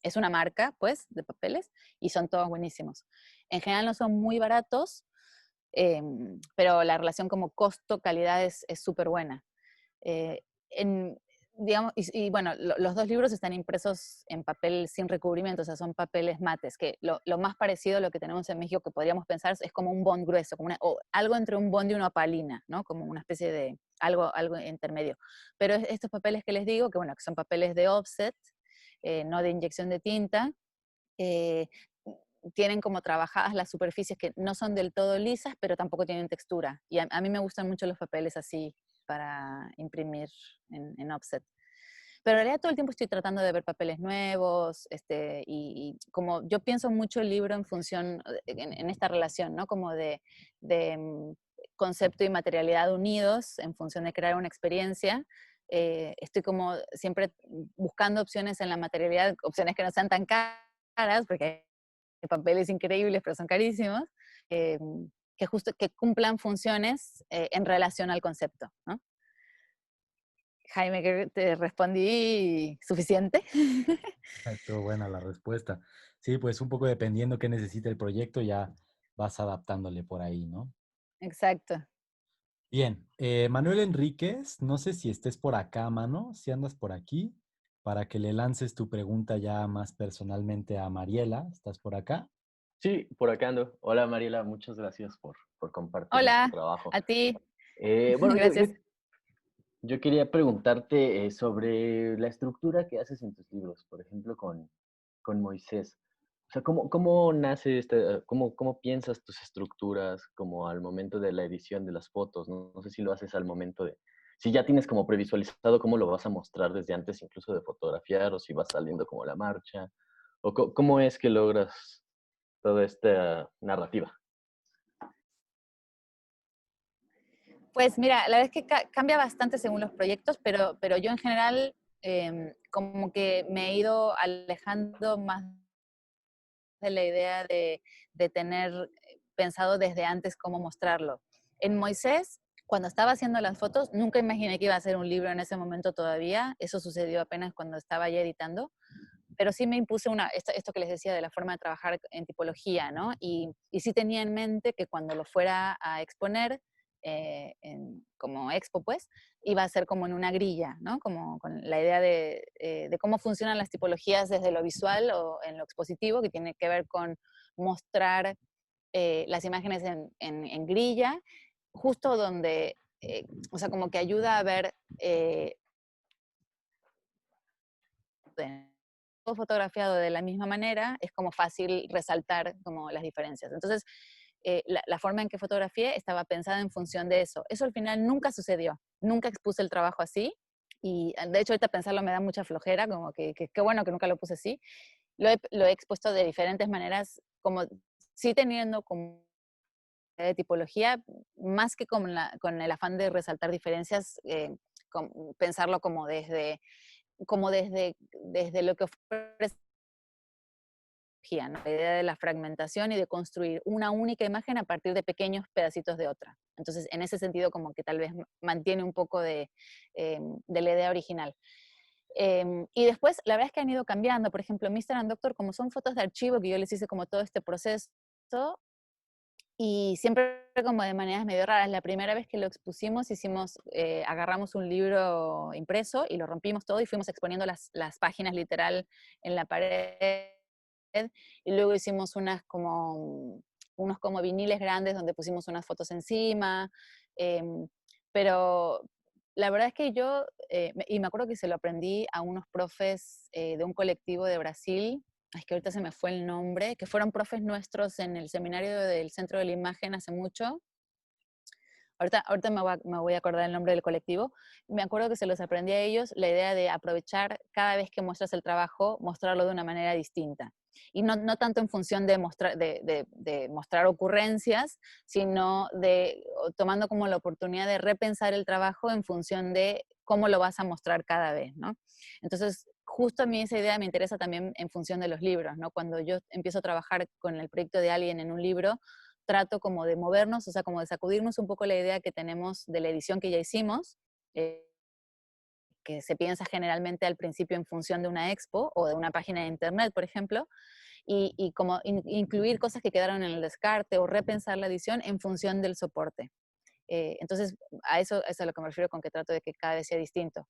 es una marca, pues, de papeles y son todos buenísimos. En general no son muy baratos, pero la relación como costo-calidad es súper buena. Eh, en, digamos, bueno, los dos libros están impresos en papel sin recubrimiento, o sea, son papeles mates, que lo más parecido a lo que tenemos en México que podríamos pensar es como un bond grueso, como o algo entre un bond y una opalina, ¿no? Como una especie de algo intermedio. Pero estos papeles que les digo, que bueno, que son papeles de offset, no de inyección de tinta, eh, tienen como trabajadas las superficies que no son del todo lisas, pero tampoco tienen textura. Y a mí me gustan mucho los papeles así para imprimir en offset. Pero en realidad todo el tiempo estoy tratando de ver papeles nuevos, y como yo pienso mucho el libro en función, en esta relación, ¿no? Como de concepto y materialidad unidos en función de crear una experiencia. Estoy como siempre buscando opciones en la materialidad, opciones que no sean tan caras, porque hay papeles increíbles, pero son carísimos, eh, que justo que cumplan funciones en relación al concepto, ¿no? Jaime, creo que te respondí suficiente. Estuvo buena la respuesta. Sí, pues un poco dependiendo qué necesita el proyecto, ya vas adaptándole por ahí, ¿no? Exacto. Bien, Manuel Enríquez, no sé si estés por acá, mano, si andas por aquí, para que le lances tu pregunta ya más personalmente a Mariela. ¿Estás por acá? Sí, por acá ando. Hola Mariela, muchas gracias por compartirnos tu Hola, trabajo. a ti. Bueno, Gracias. yo quería preguntarte sobre la estructura que haces en tus libros, por ejemplo, con Moisés. O sea, ¿cómo nace cómo piensas tus estructuras como al momento de la edición de las fotos? No, no sé si lo haces al momento si ya tienes como previsualizado cómo lo vas a mostrar desde antes incluso de fotografiar o si vas saliendo como la marcha, o cómo es que logras toda esta narrativa. Pues mira, la verdad es que cambia bastante según los proyectos, pero yo en general como que me he ido alejando más de la idea de tener pensado desde antes cómo mostrarlo. En Moisés, cuando estaba haciendo las fotos, nunca imaginé que iba a ser un libro en ese momento todavía. Eso sucedió apenas cuando estaba ya editando. Pero sí me impuse esto que les decía de la forma de trabajar en tipología, ¿no? Y sí tenía en mente que cuando lo fuera a exponer, como expo, pues, iba a ser como en una grilla, ¿no? Como con la idea de cómo funcionan las tipologías desde lo visual o en lo expositivo, que tiene que ver con mostrar las imágenes en grilla, justo donde, o sea, como que ayuda a ver todo fotografiado de la misma manera, es como fácil resaltar como las diferencias. Entonces, la forma en que fotografié estaba pensada en función de eso. Eso al final nunca sucedió, nunca expuse el trabajo así. Y de hecho, ahorita pensarlo me da mucha flojera, como que qué bueno que nunca lo puse así. Lo he expuesto de diferentes maneras, como sí teniendo como de tipología, más que con el afán de resaltar diferencias, pensarlo desde lo que ofrece ¿no? La idea de la fragmentación y de construir una única imagen a partir de pequeños pedacitos de otra. Entonces, en ese sentido, como que tal vez mantiene un poco de la idea original. Y después, la verdad es que han ido cambiando. Por ejemplo, Mr. and Doctor, como son fotos de archivo, que yo les hice como todo este proceso, y siempre como de maneras medio raras. La primera vez que lo expusimos, agarramos un libro impreso y lo rompimos todo y fuimos exponiendo las páginas literal en la pared. Y luego hicimos unos como viniles grandes donde pusimos unas fotos encima. Pero la verdad es que y me acuerdo que se lo aprendí a unos profes de un colectivo de Brasil, es que ahorita se me fue el nombre, que fueron profes nuestros en el seminario del Centro de la Imagen hace mucho. Ahorita me voy a acordar el nombre del colectivo. Me acuerdo que se los aprendí a ellos la idea de aprovechar cada vez que muestras el trabajo, mostrarlo de una manera distinta. Y no tanto en función de mostrar ocurrencias, sino tomando como la oportunidad de repensar el trabajo en función de cómo lo vas a mostrar cada vez, ¿no? Entonces, justo a mí esa idea me interesa también en función de los libros, ¿no? Cuando yo empiezo a trabajar con el proyecto de alguien en un libro, trato como de movernos, o sea, como de sacudirnos un poco la idea que tenemos de la edición que ya hicimos, que se piensa generalmente al principio en función de una expo o de una página de internet, por ejemplo, y como incluir cosas que quedaron en el descarte o repensar la edición en función del soporte. Entonces, eso es a lo que me refiero con que trato de que cada vez sea distinto.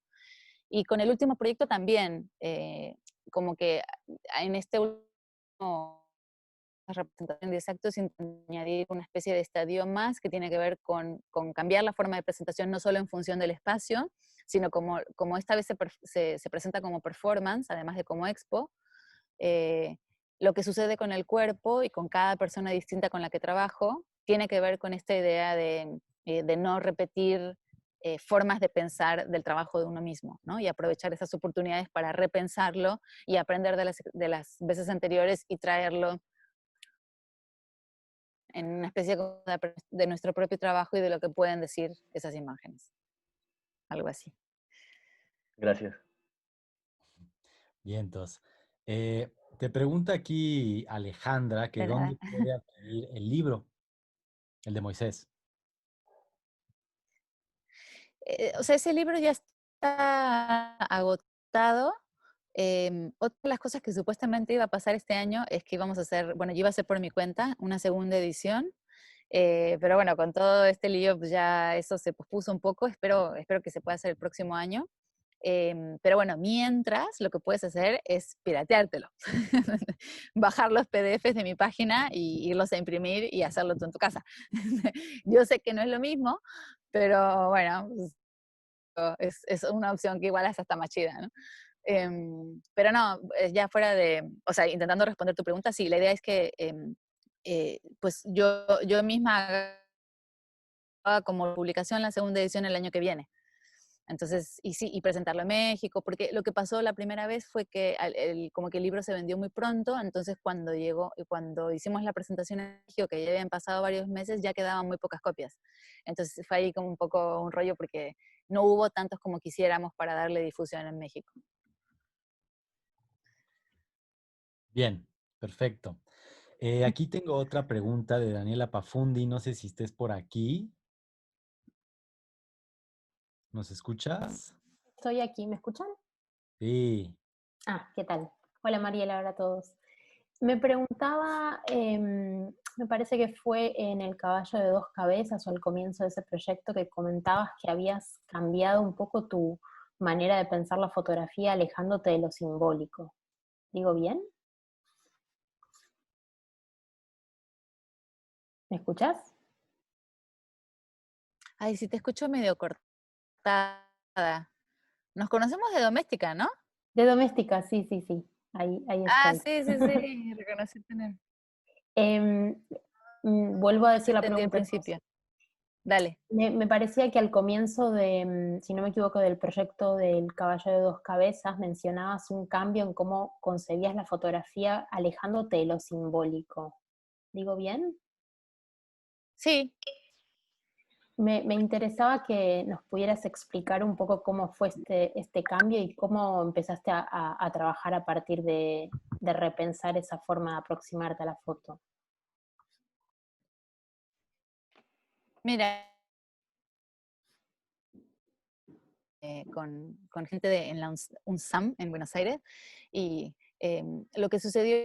Y con el último proyecto también, como que en este último representación de exactos, sin añadir una especie de estadio más que tiene que ver con cambiar la forma de presentación no solo en función del espacio, sino como esta vez se presenta como performance, además de como expo, eh, lo que sucede con el cuerpo y con cada persona distinta con la que trabajo tiene que ver con esta idea de no repetir formas de pensar del trabajo de uno mismo, ¿no? Y aprovechar esas oportunidades para repensarlo y aprender de las veces anteriores y traerlo en una especie de nuestro propio trabajo y de lo que pueden decir esas imágenes. Algo así. Gracias. Bien, entonces. Te pregunta aquí Alejandra que De nada. dónde puede adquirir el libro, el de Moisés. O sea, ese libro ya está agotado. Otra de las cosas que supuestamente iba a pasar este año es que íbamos a hacer, bueno, yo iba a hacer por mi cuenta una segunda edición, pero bueno, con todo este lío pues ya eso se pospuso un poco, espero que se pueda hacer el próximo año. Pero bueno, mientras lo que puedes hacer es pirateártelo. Bajar los PDFs de mi página y irlos a imprimir y hacerlo tú en tu casa. Yo sé que no es lo mismo, pero bueno, es una opción que igual es hasta más chida, ¿no? Pero no, ya fuera de, o sea, intentando responder tu pregunta, sí, la idea es que pues yo misma haga como publicación la segunda edición el año que viene. Entonces, y sí, y presentarlo en México, porque lo que pasó la primera vez fue que como que el libro se vendió muy pronto, entonces cuando llegó, y cuando hicimos la presentación en México, que ya habían pasado varios meses, ya quedaban muy pocas copias. Entonces fue ahí como un poco un rollo porque no hubo tantos como quisiéramos para darle difusión en México. Bien, perfecto. Aquí tengo otra pregunta de Daniela Pafundi. No sé si estés por aquí. ¿Nos escuchas? Estoy aquí, ¿me escuchan? Sí. Ah, ¿qué tal? Hola Mariela, hola a todos. Me preguntaba, me parece que fue en El caballo de dos cabezas o al comienzo de ese proyecto que comentabas que habías cambiado un poco tu manera de pensar la fotografía alejándote de lo simbólico. ¿Digo bien? ¿Me escuchás? Ay, sí, te escucho medio cortada. Nos conocemos de Doméstica, ¿no? De doméstica, sí, sí, sí. Ahí Ah, estoy. sí, sí, sí, reconocí tener. Em, Vuelvo a decir la Entendí al pregunta. principio. Dale. Me parecía que al comienzo de, si no me equivoco, del proyecto del caballo de dos cabezas, mencionabas un cambio en cómo concebías la fotografía alejándote de lo simbólico. ¿Digo bien? Sí, Me interesaba que nos pudieras explicar un poco cómo fue este cambio y cómo empezaste a trabajar a partir de repensar esa forma de aproximarte a la foto. mira, con gente en la UNSAM en Buenos Aires. Y lo que sucedió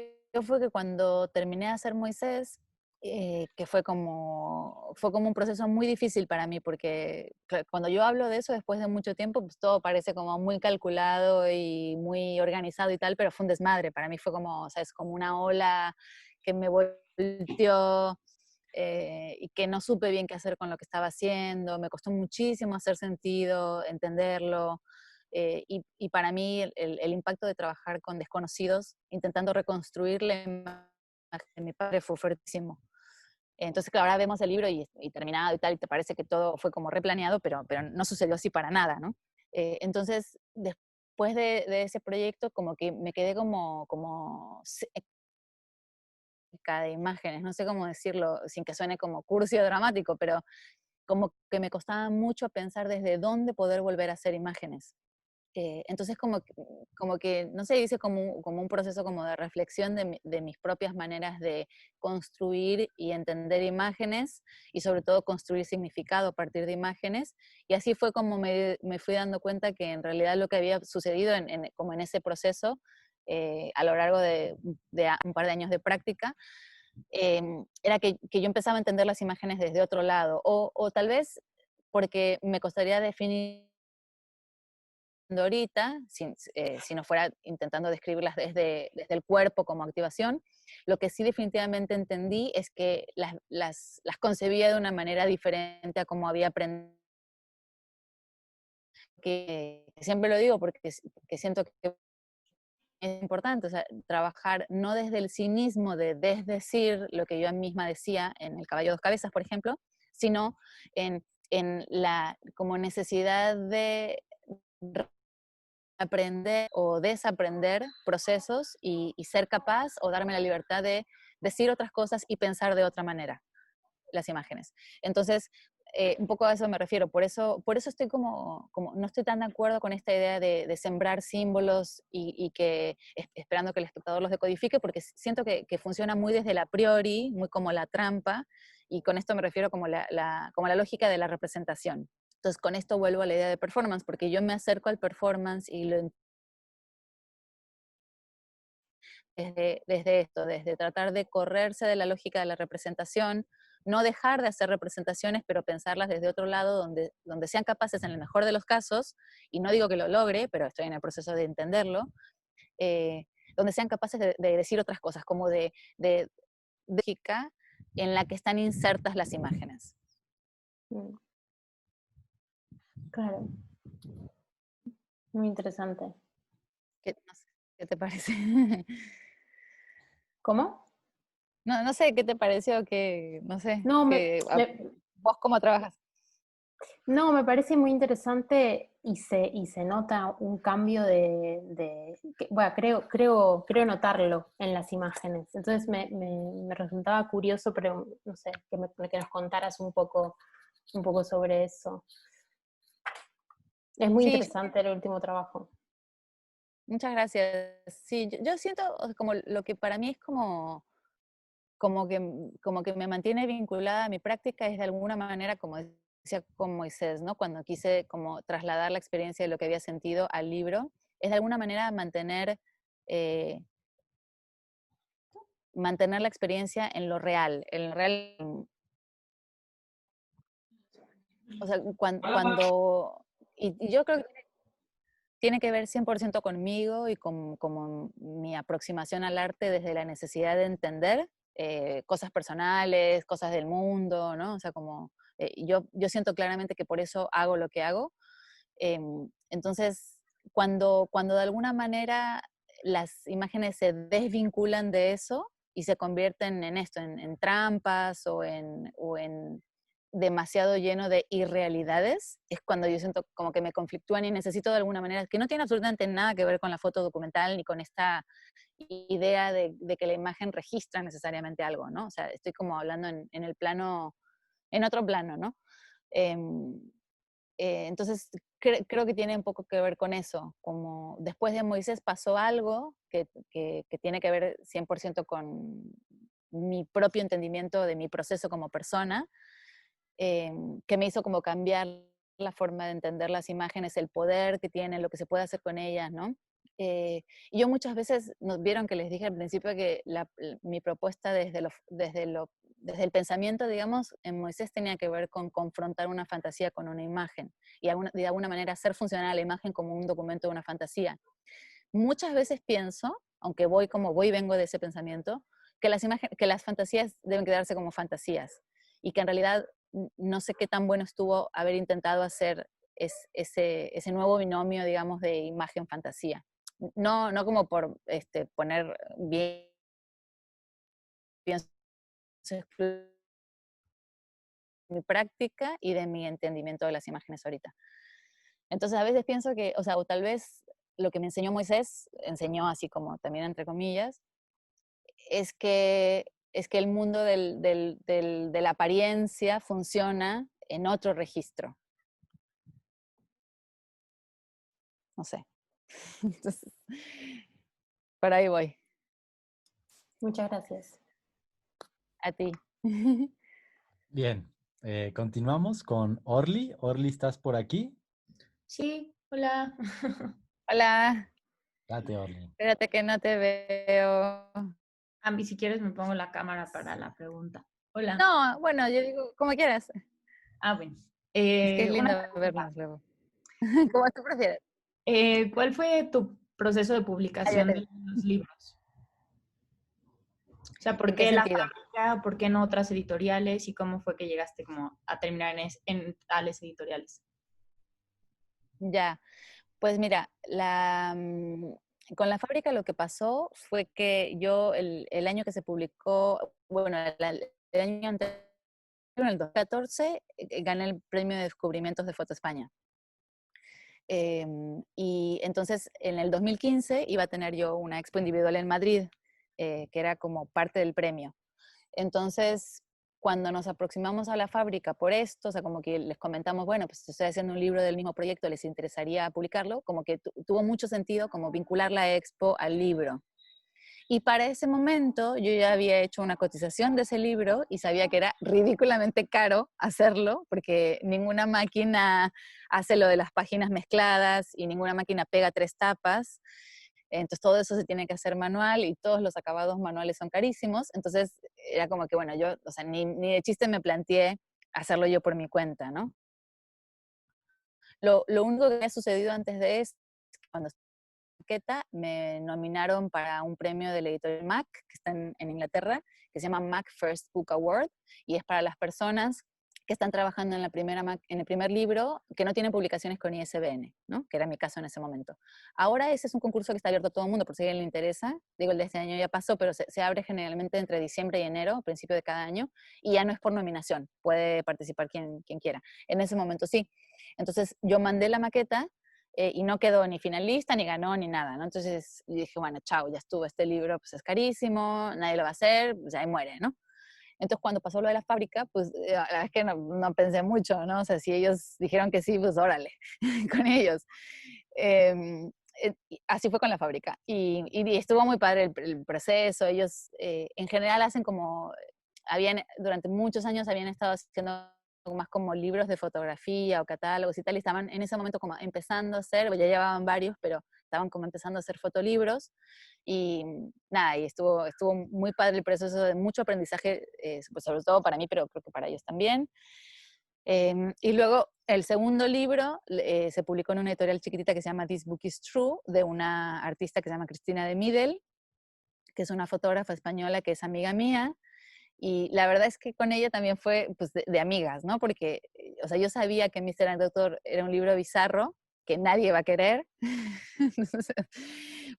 fue que cuando terminé de hacer Moisés, que fue como un proceso muy difícil para mí, porque cuando yo hablo de eso después de mucho tiempo, pues todo parece como muy calculado y muy organizado y tal, pero fue un desmadre. Para mí fue como, o sea, es como una ola que me volteó, y que no supe bien qué hacer con lo que estaba haciendo, me costó muchísimo hacer sentido, entenderlo, y para mí el impacto de trabajar con desconocidos, intentando reconstruir la imagen de mi padre fue fuertísimo. Entonces, claro, ahora vemos el libro y terminado y tal, y te parece que todo fue como replaneado, pero no sucedió así para nada, ¿no? Entonces, después de ese proyecto, como que me quedé como de imágenes, no sé cómo decirlo sin que suene como cursi o dramático, pero como que me costaba mucho pensar desde dónde poder volver a hacer imágenes. Entonces como que, no sé, hice como un proceso como de reflexión de mis propias maneras de construir y entender imágenes y sobre todo construir significado a partir de imágenes. Y así fue como me fui dando cuenta que en realidad lo que había sucedido como en ese proceso, a lo largo de un par de años de práctica, era que yo empezaba a entender las imágenes desde otro lado, o tal vez porque me costaría definir ahorita, si no fuera intentando describirlas desde el cuerpo como activación, lo que sí definitivamente entendí es que las concebía de una manera diferente a como había aprendido, que siempre lo digo porque siento que es importante, o sea, trabajar no desde el cinismo de desdecir lo que yo misma decía en El caballo de dos cabezas, por ejemplo, sino en la como necesidad de aprender o desaprender procesos y ser capaz o darme la libertad de decir otras cosas y pensar de otra manera las imágenes. Entonces, un poco a eso me refiero. Por eso estoy no estoy tan de acuerdo con esta idea de sembrar símbolos y que esperando que el espectador los decodifique, porque siento que funciona muy desde la priori, muy como la trampa, y con esto me refiero como la lógica de la representación. Entonces, con esto vuelvo a la idea de performance, porque yo me acerco al performance y desde esto, desde tratar de correrse de la lógica de la representación, no dejar de hacer representaciones, pero pensarlas desde otro lado, donde sean capaces, en el mejor de los casos, y no digo que lo logre, pero estoy en el proceso de entenderlo, eh, donde sean capaces de decir otras cosas, como de lógica en la que están insertas las imágenes. Claro. Muy interesante. No sé, ¿qué te parece? ¿Cómo? No sé, ¿qué te pareció? Que, no sé, No, ¿vos cómo trabajas? no, me parece muy interesante y se nota un cambio bueno, creo notarlo en las imágenes. Entonces me resultaba curioso, pero no sé, que nos contaras un poco sobre eso. Es muy Sí, interesante el último trabajo. muchas gracias. Sí, yo siento como lo que para mí es como que me mantiene vinculada a mi práctica es de alguna manera, como decía con Moisés, ¿no? Cuando quise como trasladar la experiencia de lo que había sentido al libro, es de alguna manera eh, mantener la experiencia en lo real, o sea, y yo creo que tiene que ver 100% conmigo y con como mi aproximación al arte desde la necesidad de entender cosas personales, cosas del mundo, ¿no? O sea, como yo siento claramente que por eso hago lo que hago. Entonces, cuando de alguna manera las imágenes se desvinculan de eso y se convierten en esto, en trampas o en demasiado lleno de irrealidades, es cuando yo siento como que me conflictúan y necesito de alguna manera, que no tiene absolutamente nada que ver con la foto documental ni con esta idea de que la imagen registra necesariamente algo, ¿no? O sea, estoy como hablando en el plano, en otro plano, ¿no? Em, entonces, creo que tiene un poco que ver con eso, como después de Moisés pasó algo que tiene que ver 100% con mi propio entendimiento de mi proceso como persona, que me hizo como cambiar la forma de entender las imágenes, el poder que tienen, lo que se puede hacer con ellas, ¿no? Y yo muchas veces, nos vieron que les dije al principio que mi propuesta desde el pensamiento, digamos, en Moisés tenía que ver con confrontar una fantasía con una imagen y de alguna manera hacer funcionar la imagen como un documento de una fantasía. Muchas veces pienso, aunque voy y vengo de ese pensamiento, que las fantasías deben quedarse como fantasías y que en realidad no sé qué tan bueno estuvo haber intentado hacer ese nuevo binomio, digamos, de imagen-fantasía. No como por poner bien mi práctica y de mi entendimiento de las imágenes ahorita. Entonces a veces pienso que, o sea, o tal vez lo que me enseñó Moisés, enseñó así como también entre comillas, es que el mundo de la apariencia funciona en otro registro. No sé. Entonces, por ahí voy. Muchas gracias. A ti. Bien, continuamos con Orly. Orly, ¿estás por aquí? Sí, hola. Hola. Date, Orly. Espérate que no te veo. Ambi, si quieres me pongo la cámara para la pregunta. Hola. No, bueno, yo digo, como quieras. Bueno. Es que es lindo Una pregunta. vernos luego. Como tú prefieres. ¿Cuál fue tu proceso de Ah, ya publicación te de vi. los libros? O sea, ¿por ¿En qué qué La sentido? Fábrica? ¿Por qué no otras editoriales? ¿Y cómo fue que llegaste como a terminar en tales editoriales? Ya. Pues mira, con la fábrica lo que pasó fue que yo el año que se publicó, bueno, el año anterior, en el 2014, gané el premio de descubrimientos de Foto España. Y entonces en el 2015 iba a tener yo una expo individual en Madrid, que era como parte del premio. Entonces, cuando nos aproximamos a la fábrica por esto, o sea, como que les comentamos, bueno, pues estoy haciendo un libro del mismo proyecto, ¿les interesaría publicarlo? Como que tuvo mucho sentido como vincular la expo al libro. Y para ese momento yo ya había hecho una cotización de ese libro y sabía que era ridículamente caro hacerlo, porque ninguna máquina hace lo de las páginas mezcladas y ninguna máquina pega 3 tapas. Entonces todo eso se tiene que hacer manual y todos los acabados manuales son carísimos. Entonces era como que, bueno, yo, o sea, ni de chiste me planteé hacerlo yo por mi cuenta, ¿no? Lo único que me ha sucedido antes de eso, cuando maqueta, me nominaron para un premio del editorial Mac, que está en Inglaterra, que se llama Mac First Book Award, y es para las personas que están trabajando en, en el primer libro, que no tienen publicaciones con ISBN, ¿no? Que era mi caso en ese momento. Ahora ese es un concurso que está abierto a todo el mundo, por si a alguien le interesa. Digo, el de este año ya pasó, pero se abre generalmente entre diciembre y enero, a principio de cada año, y ya no es por nominación, puede participar quien quiera. En ese momento sí. Entonces yo mandé la maqueta, y no quedó ni finalista, ni ganó, ni nada, ¿no? Entonces dije, bueno, chao, ya estuvo este libro, pues es carísimo, nadie lo va a hacer, pues ahí muere, ¿no? Entonces cuando pasó lo de la fábrica, pues la verdad es que no pensé mucho, ¿no? O sea, si ellos dijeron que sí, pues órale, con ellos. Así fue con la fábrica. Y estuvo muy padre el proceso. Ellos en general hacen como, durante muchos años habían estado haciendo más como libros de fotografía o catálogos y tal, y estaban en ese momento como empezando a hacer, ya llevaban varios, pero estaban como empezando a hacer fotolibros, y nada, y estuvo muy padre el proceso de mucho aprendizaje, pues sobre todo para mí, pero creo que para ellos también. Y luego el segundo libro se publicó en una editorial chiquitita que se llama This Book is True, de una artista que se llama Cristina de Midel, que es una fotógrafa española que es amiga mía. Y la verdad es que con ella también fue pues, de amigas, ¿no? Porque, o sea, yo sabía que Mr. and Doctor era un libro bizarro que nadie va a querer,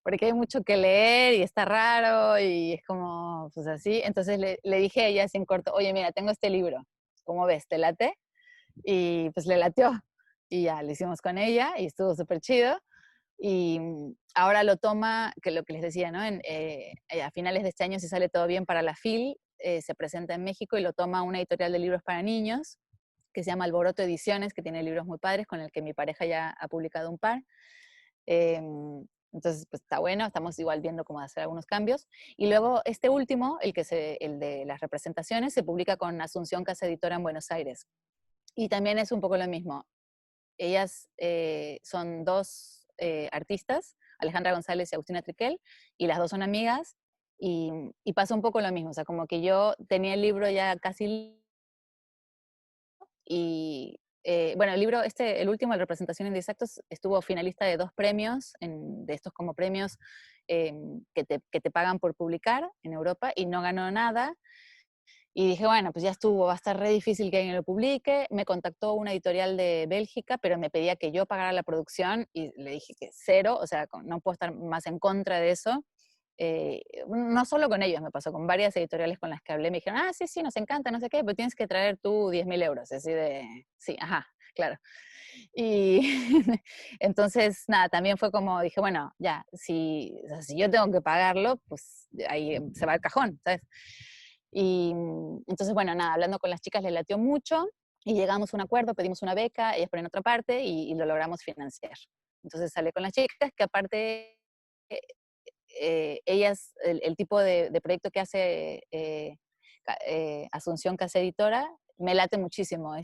porque hay mucho que leer y está raro y es como, pues así. Entonces le dije a ella así en corto, oye, mira, tengo este libro, ¿cómo ves? ¿Te late? Y pues le latió. Y ya, lo hicimos con ella y estuvo súper chido. Y ahora lo toma, que lo que les decía, ¿no? A finales de este año, si sale todo bien para la FIL, se presenta en México y lo toma una editorial de libros para niños que se llama Alboroto Ediciones, que tiene libros muy padres, con el que mi pareja ya ha publicado un par. Entonces, pues está bueno, estamos igual viendo cómo hacer algunos cambios. Y luego este último, el de las representaciones, se publica con Asunción Casa Editora en Buenos Aires. Y también es un poco lo mismo. Ellas son dos artistas, Alejandra González y Agustina Triquel, y las dos son amigas, y pasa un poco lo mismo, o sea, como que yo tenía el libro ya casi, y bueno, el libro, el último, de Representación en 10 actos, estuvo finalista de 2 premios, de estos como premios que te pagan por publicar en Europa, y no ganó nada. Y dije, bueno, pues ya estuvo, va a estar re difícil que alguien lo publique. Me contactó una editorial de Bélgica, pero me pedía que yo pagara la producción y le dije que cero, o sea, no puedo estar más en contra de eso. No solo con ellos, me pasó con varias editoriales con las que hablé, me dijeron, ah, sí, sí, nos encanta, no sé qué, pero tienes que traer tú 10.000 euros, así de, sí, ajá, claro. Y entonces, nada, también fue como, dije, bueno, ya, o sea, si yo tengo que pagarlo, pues ahí se va al cajón, ¿sabes? Y entonces, bueno, nada, hablando con las chicas les latió mucho y llegamos a un acuerdo, pedimos una beca, ellas ponen otra parte y lo logramos financiar. Entonces salí con las chicas, que aparte ellas, el tipo de proyecto que hace Asunción Casa Editora, me late muchísimo.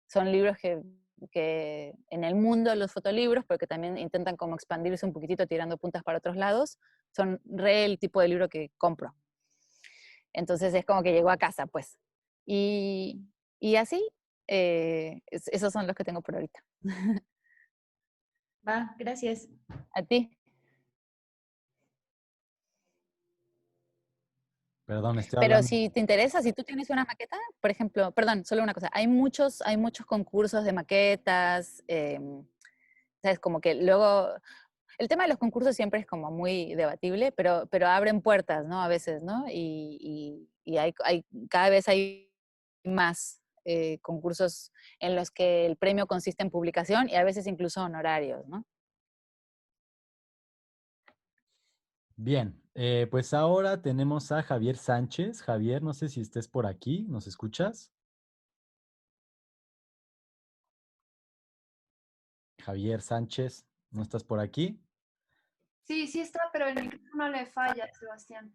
Son libros que en el mundo de los fotolibros, porque también intentan como expandirse un poquitito tirando puntas para otros lados, son re el tipo de libro que compro. Entonces es como que llegó a casa, pues. Y, y así, esos son los que tengo por ahorita. Va, gracias. ¿A ti? Perdón, estoy Pero hablando. si te interesa, si tú tienes una maqueta, por ejemplo, perdón, solo una cosa, hay muchos concursos de maquetas, ¿sabes? Como que luego, el tema de los concursos siempre es como muy debatible, pero abren puertas, ¿no? A veces, ¿no? Y cada vez hay más concursos en los que el premio consiste en publicación y a veces incluso honorarios, ¿no? Bien, pues ahora tenemos a Javier Sánchez. Javier, no sé si estés por aquí, ¿nos escuchas? Javier Sánchez, ¿no estás por aquí? Sí, sí está, pero el micrófono le falla, Sebastián.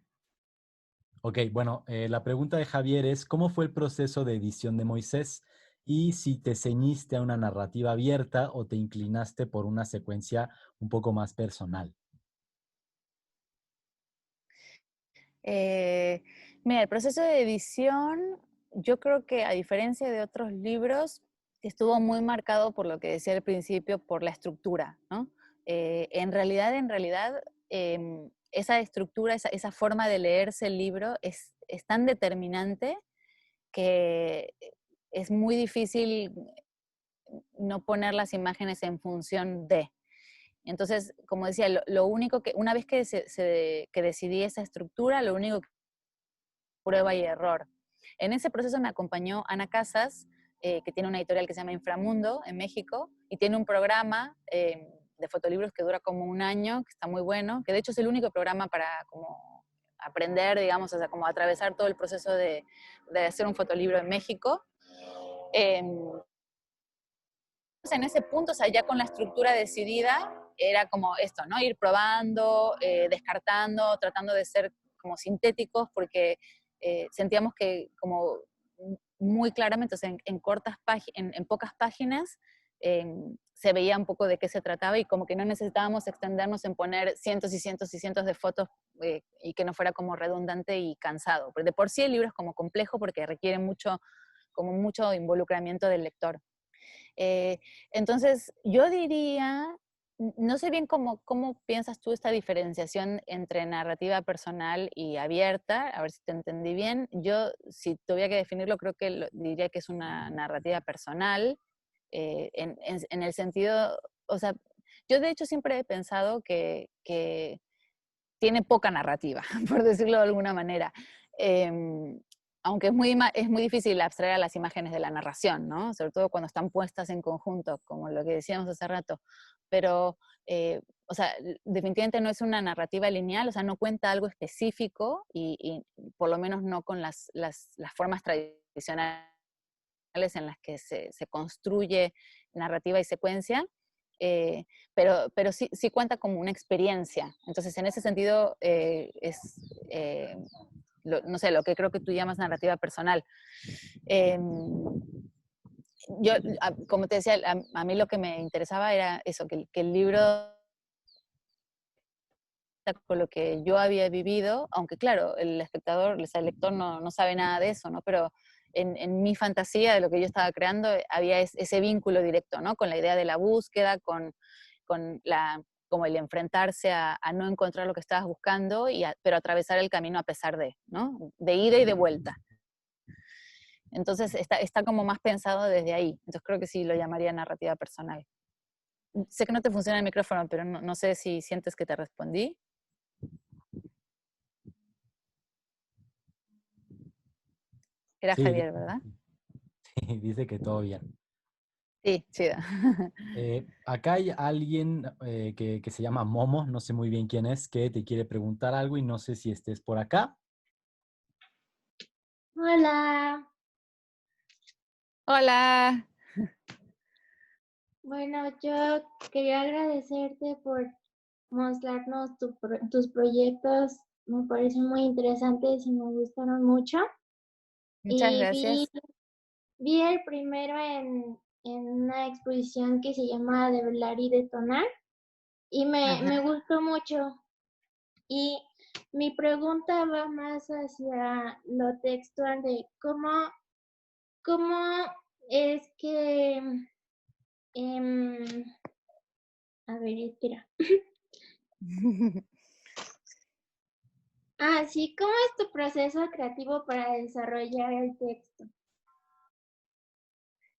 Ok, bueno, la pregunta de Javier es, ¿cómo fue el proceso de edición de Moisés? Y si te ceñiste a una narrativa abierta o te inclinaste por una secuencia un poco más personal. Eh, Mira, el proceso de edición, yo creo que a diferencia de otros libros, estuvo muy marcado por lo que decía al principio, por la estructura, ¿no? En realidad, esa estructura, esa forma de leerse el libro es tan determinante que es muy difícil no poner las imágenes en función de. Entonces, como decía, lo único que, una vez que, que decidí esa estructura, lo único que prueba y error. En ese proceso me acompañó Ana Casas, que tiene una editorial que se llama Inframundo en México, y tiene un programa de fotolibros que dura como un año, que está muy bueno, que de hecho es el único programa para como aprender, digamos, o sea, como atravesar todo el proceso de hacer un fotolibro en México. En ese punto, o sea, ya con la estructura decidida, era como esto, ¿no? Ir probando, descartando, tratando de ser como sintéticos, porque sentíamos que como muy claramente, o sea, en pocas páginas, se veía un poco de qué se trataba y como que no necesitábamos extendernos en poner cientos y cientos y cientos de fotos y que no fuera como redundante y cansado. Porque de por sí el libro es como complejo porque requiere mucho, como mucho involucramiento del lector. Entonces, yo diría, no sé bien cómo piensas tú esta diferenciación entre narrativa personal y abierta, a ver si te entendí bien. Yo, si tuviera que definirlo, creo que diría que es una narrativa personal, en el sentido, o sea, yo de hecho siempre he pensado que tiene poca narrativa, por decirlo de alguna manera. Aunque es muy difícil abstraer a las imágenes de la narración, ¿no? Sobre todo cuando están puestas en conjunto, como lo que decíamos hace rato. Pero, o sea, definitivamente no es una narrativa lineal, o sea, no cuenta algo específico y por lo menos no con las formas tradicionales en las que se construye narrativa y secuencia, pero sí cuenta como una experiencia. Entonces, en ese sentido, no sé, lo que creo que tú llamas narrativa personal. Eh, yo, como te decía, a mí lo que me interesaba era eso, que el libro con lo que yo había vivido, aunque claro, el espectador, el lector no sabe nada de eso, ¿no? Pero en mi fantasía de lo que yo estaba creando había ese vínculo directo, ¿no? Con la idea de la búsqueda, con como el enfrentarse a no encontrar lo que estabas buscando, pero atravesar el camino a pesar de, ¿no? De ida y de vuelta. Entonces está como más pensado desde ahí. Entonces creo que sí lo llamaría narrativa personal. Sé que no te funciona el micrófono, pero no sé si sientes que te respondí. Era Sí, Javier, ¿verdad? sí, dice que todo bien. Sí, chida. Acá hay alguien que se llama Momo, no sé muy bien quién es, que te quiere preguntar algo y no sé si estés por acá. Hola, Hola. bueno, yo quería agradecerte por mostrarnos tus proyectos, me parecen muy interesantes y me gustaron mucho. Muchas Y vi, gracias. vi el primero en una exposición que se llama Develar y Detonar y Ajá. me gustó mucho. Y mi pregunta va más hacia lo textual de cómo es que... em, a ver, espera. Ah, sí, ¿cómo es tu proceso creativo para desarrollar el texto?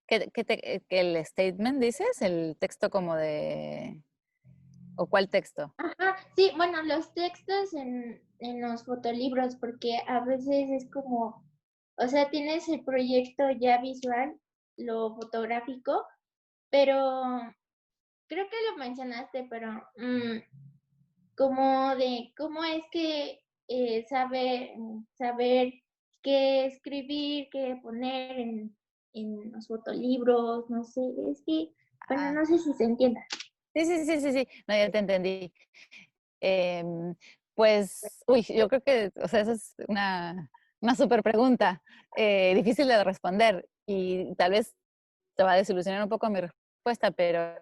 Que el statement dices? ¿El texto como de... ¿O cuál texto? Ajá, sí, bueno, los textos en los fotolibros, porque a veces es como, o sea, tienes el proyecto ya visual, lo fotográfico, pero creo que lo mencionaste, pero como de cómo es que saber qué escribir, qué poner en los fotolibros, no sé, es que, bueno, Ah, no sé si se entienda. sí. No, ya te entendí. Pues, uy, yo creo que, o sea, esa es una súper pregunta, difícil de responder y tal vez te va a desilusionar un poco mi respuesta, pero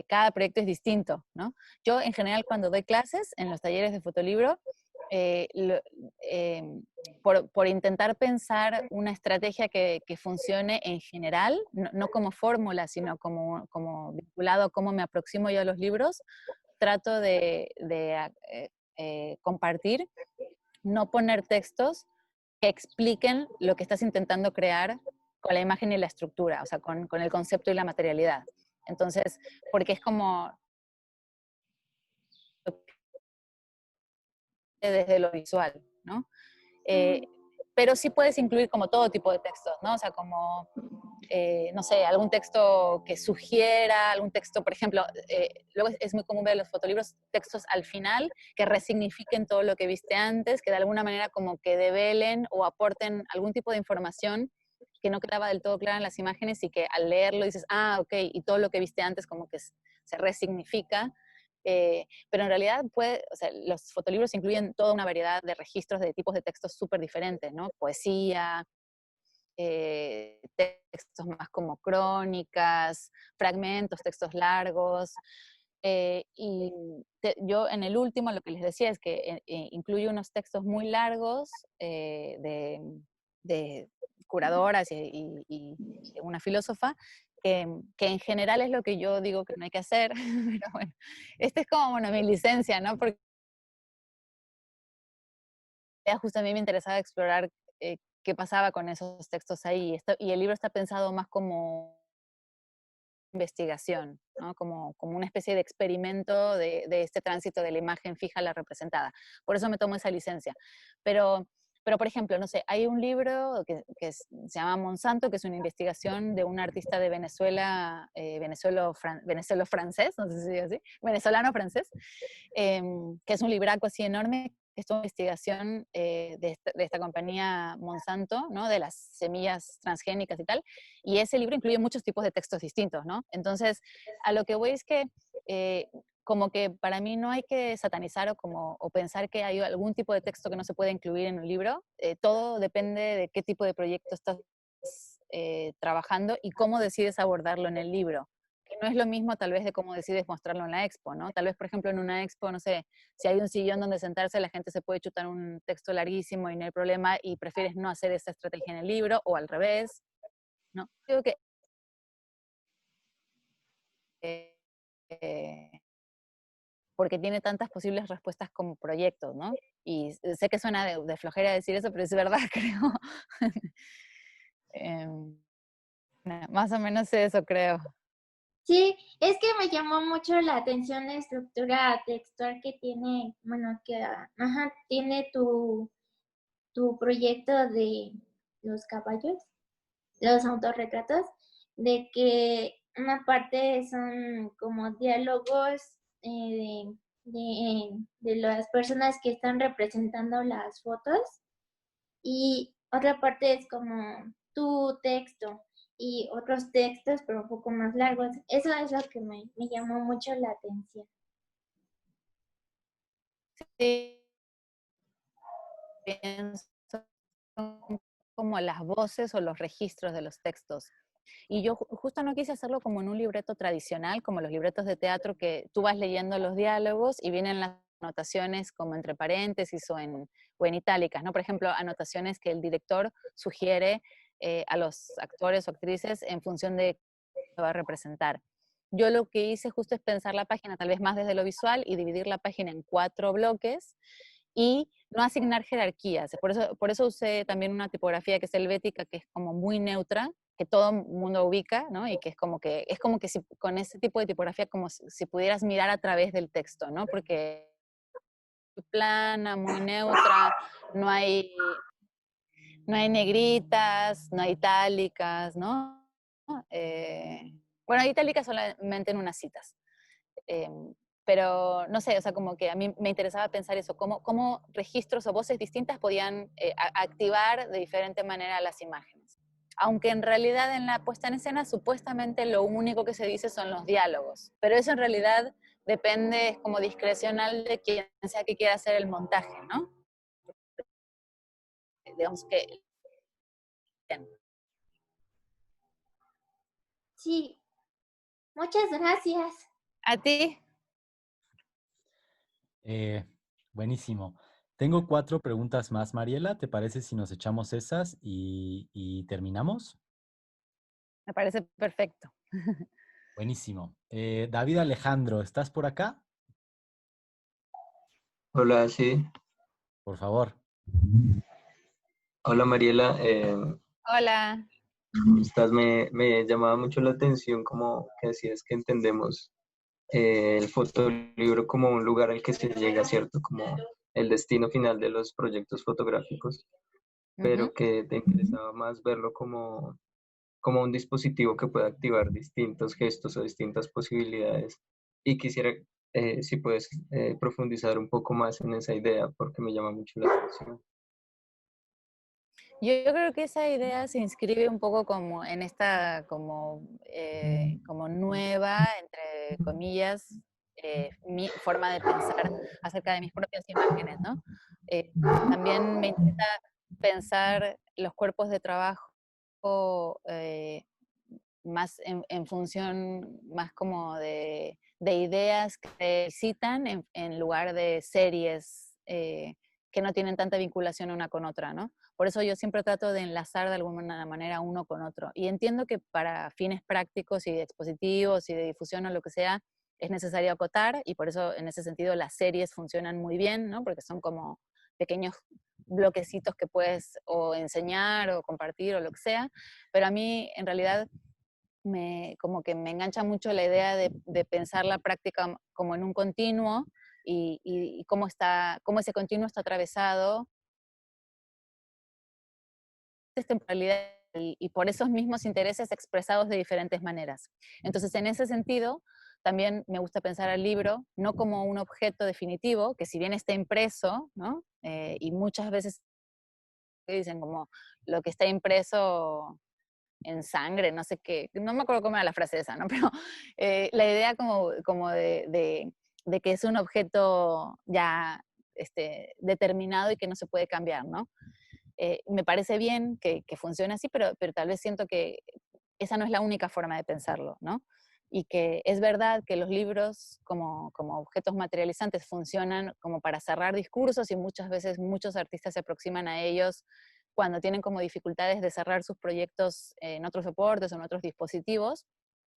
cada proyecto es distinto, ¿no? Yo, en general, cuando doy clases en los talleres de fotolibro, eh, lo- em, por intentar pensar una estrategia que funcione en general, no como fórmula, sino como vinculado a cómo me aproximo yo a los libros, trato de compartir, no poner textos que expliquen lo que estás intentando crear con la imagen y la estructura, o sea, con el concepto y la materialidad. Entonces, porque es como desde lo visual, ¿no? Eh, pero sí puedes incluir como todo tipo de textos, ¿no? O sea, como, no sé, algún texto que sugiera, algún texto, por ejemplo, luego es muy común ver en los fotolibros textos al final que resignifiquen todo lo que viste antes, que de alguna manera como que develen o aporten algún tipo de información que no quedaba del todo clara en las imágenes y que al leerlo dices, ah, ok, y todo lo que viste antes como que se resignifica. Pero en realidad o sea, los fotolibros incluyen toda una variedad de registros de tipos de textos súper diferentes, ¿no? Poesía, textos más como crónicas, fragmentos, textos largos. Y yo en el último lo que les decía es que incluye unos textos muy largos de curadoras y una filósofa, que en general es lo que yo digo que no hay que hacer, pero bueno, esta es como bueno, mi licencia, ¿no? Porque justo a mí me interesaba explorar qué pasaba con esos textos ahí, y el libro está pensado más como investigación, ¿no? Como una especie de experimento de este tránsito de la imagen fija a la representada. Por eso me tomo esa licencia. Pero, pero por ejemplo, no sé, hay un libro que se llama Monsanto, que es una investigación de un artista de Venezuela, venezolo-francés, no sé si se dice así, venezolano-francés, que es un libraco así enorme, que es una investigación de esta compañía Monsanto, ¿no? De las semillas transgénicas y tal, y ese libro incluye muchos tipos de textos distintos, ¿no? Entonces, a lo que voy es que como que para mí no hay que satanizar o pensar que hay algún tipo de texto que no se puede incluir en un libro. Todo depende de qué tipo de proyecto estás trabajando y cómo decides abordarlo en el libro. Que no es lo mismo tal vez de cómo decides mostrarlo en la expo, ¿no? Tal vez, por ejemplo, en una expo, no sé, si hay un sillón donde sentarse, la gente se puede chutar un texto larguísimo y no hay problema y prefieres no hacer esa estrategia en el libro o al revés, ¿no? Creo que eh, porque tiene tantas posibles respuestas como proyectos, ¿no? Y sé que suena de flojera decir eso, pero es verdad, creo. Em, más o menos eso creo. Sí, es que me llamó mucho la atención la estructura textual que tiene, bueno, que ajá, tiene tu proyecto de los caballos, los autorretratos, de que una parte son como diálogos de las personas que están representando las fotos y otra parte es como tu texto y otros textos, pero un poco más largos. Eso es lo que me llamó mucho la atención. Sí, pienso como las voces o los registros de los textos. Y yo justo no quise hacerlo como en un libreto tradicional, como los libretos de teatro que tú vas leyendo los diálogos y vienen las anotaciones como entre paréntesis o en itálicas, ¿no? Por ejemplo, anotaciones que el director sugiere a los actores o actrices en función de qué va a representar. Yo lo que hice justo es pensar la página tal vez más desde lo visual y dividir la página en 4 bloques y no asignar jerarquías. Por eso usé también una tipografía que es helvética, que es como muy neutra, que todo el mundo ubica, ¿no? Y que es como que si, con ese tipo de tipografía como si pudieras mirar a través del texto, ¿no? Porque es muy plana, muy neutra, no hay, no hay negritas, no hay itálicas, ¿no? Bueno, hay itálicas solamente en unas citas. Pero no sé, o sea, como que a mí me interesaba pensar eso, cómo registros o voces distintas podían activar de diferente manera las imágenes. Aunque en realidad en la puesta en escena supuestamente lo único que se dice son los diálogos, pero eso en realidad depende, es como discrecional de quien sea que quiera hacer el montaje, ¿no? Digamos que... Sí, muchas gracias. ¿A ti? Eh, buenísimo. Tengo 4 preguntas más, Mariela. ¿Te parece si nos echamos esas y terminamos? Me parece perfecto. Buenísimo. David Alejandro, ¿estás por acá? Hola, sí. Por favor. Hola Mariela, Hola. me llamaba mucho la atención como que decías que entendemos el fotolibro como un lugar al que se llega, ¿cierto? Como el destino final de los proyectos fotográficos, Ujú. pero que te interesaba más verlo como un dispositivo que puede activar distintos gestos o distintas posibilidades. Y quisiera, si puedes, profundizar un poco más en esa idea, porque me llama mucho la atención. Yo creo que esa idea se inscribe un poco como en esta como nueva, entre comillas, mi forma de pensar acerca de mis propias imágenes, ¿no? También me interesa pensar los cuerpos de trabajo más en función más como de ideas que citan en lugar de series que no tienen tanta vinculación una con otra, ¿no? Por eso yo siempre trato de enlazar de alguna manera uno con otro. Y entiendo que para fines prácticos y de expositivos y de difusión o lo que sea, es necesario acotar y por eso en ese sentido las series funcionan muy bien, ¿no? Porque son como pequeños bloquecitos que puedes o enseñar o compartir o lo que sea, pero a mí en realidad como que me engancha mucho la idea de pensar la práctica como en un continuo y cómo ese continuo está atravesado es temporalidad y por esos mismos intereses expresados de diferentes maneras. Entonces, en ese sentido, también me gusta pensar al libro no como un objeto definitivo, que si bien está impreso, ¿no? Y muchas veces dicen como lo que está impreso en sangre, no sé qué, no me acuerdo cómo era la frase esa, ¿no? Pero la idea como de que es un objeto ya determinado y que no se puede cambiar, ¿no? Me parece bien que funcione así, pero tal vez siento que esa no es la única forma de pensarlo, ¿no? Y que es verdad que los libros como objetos materializantes funcionan como para cerrar discursos y muchas veces muchos artistas se aproximan a ellos cuando tienen como dificultades de cerrar sus proyectos en otros soportes o en otros dispositivos.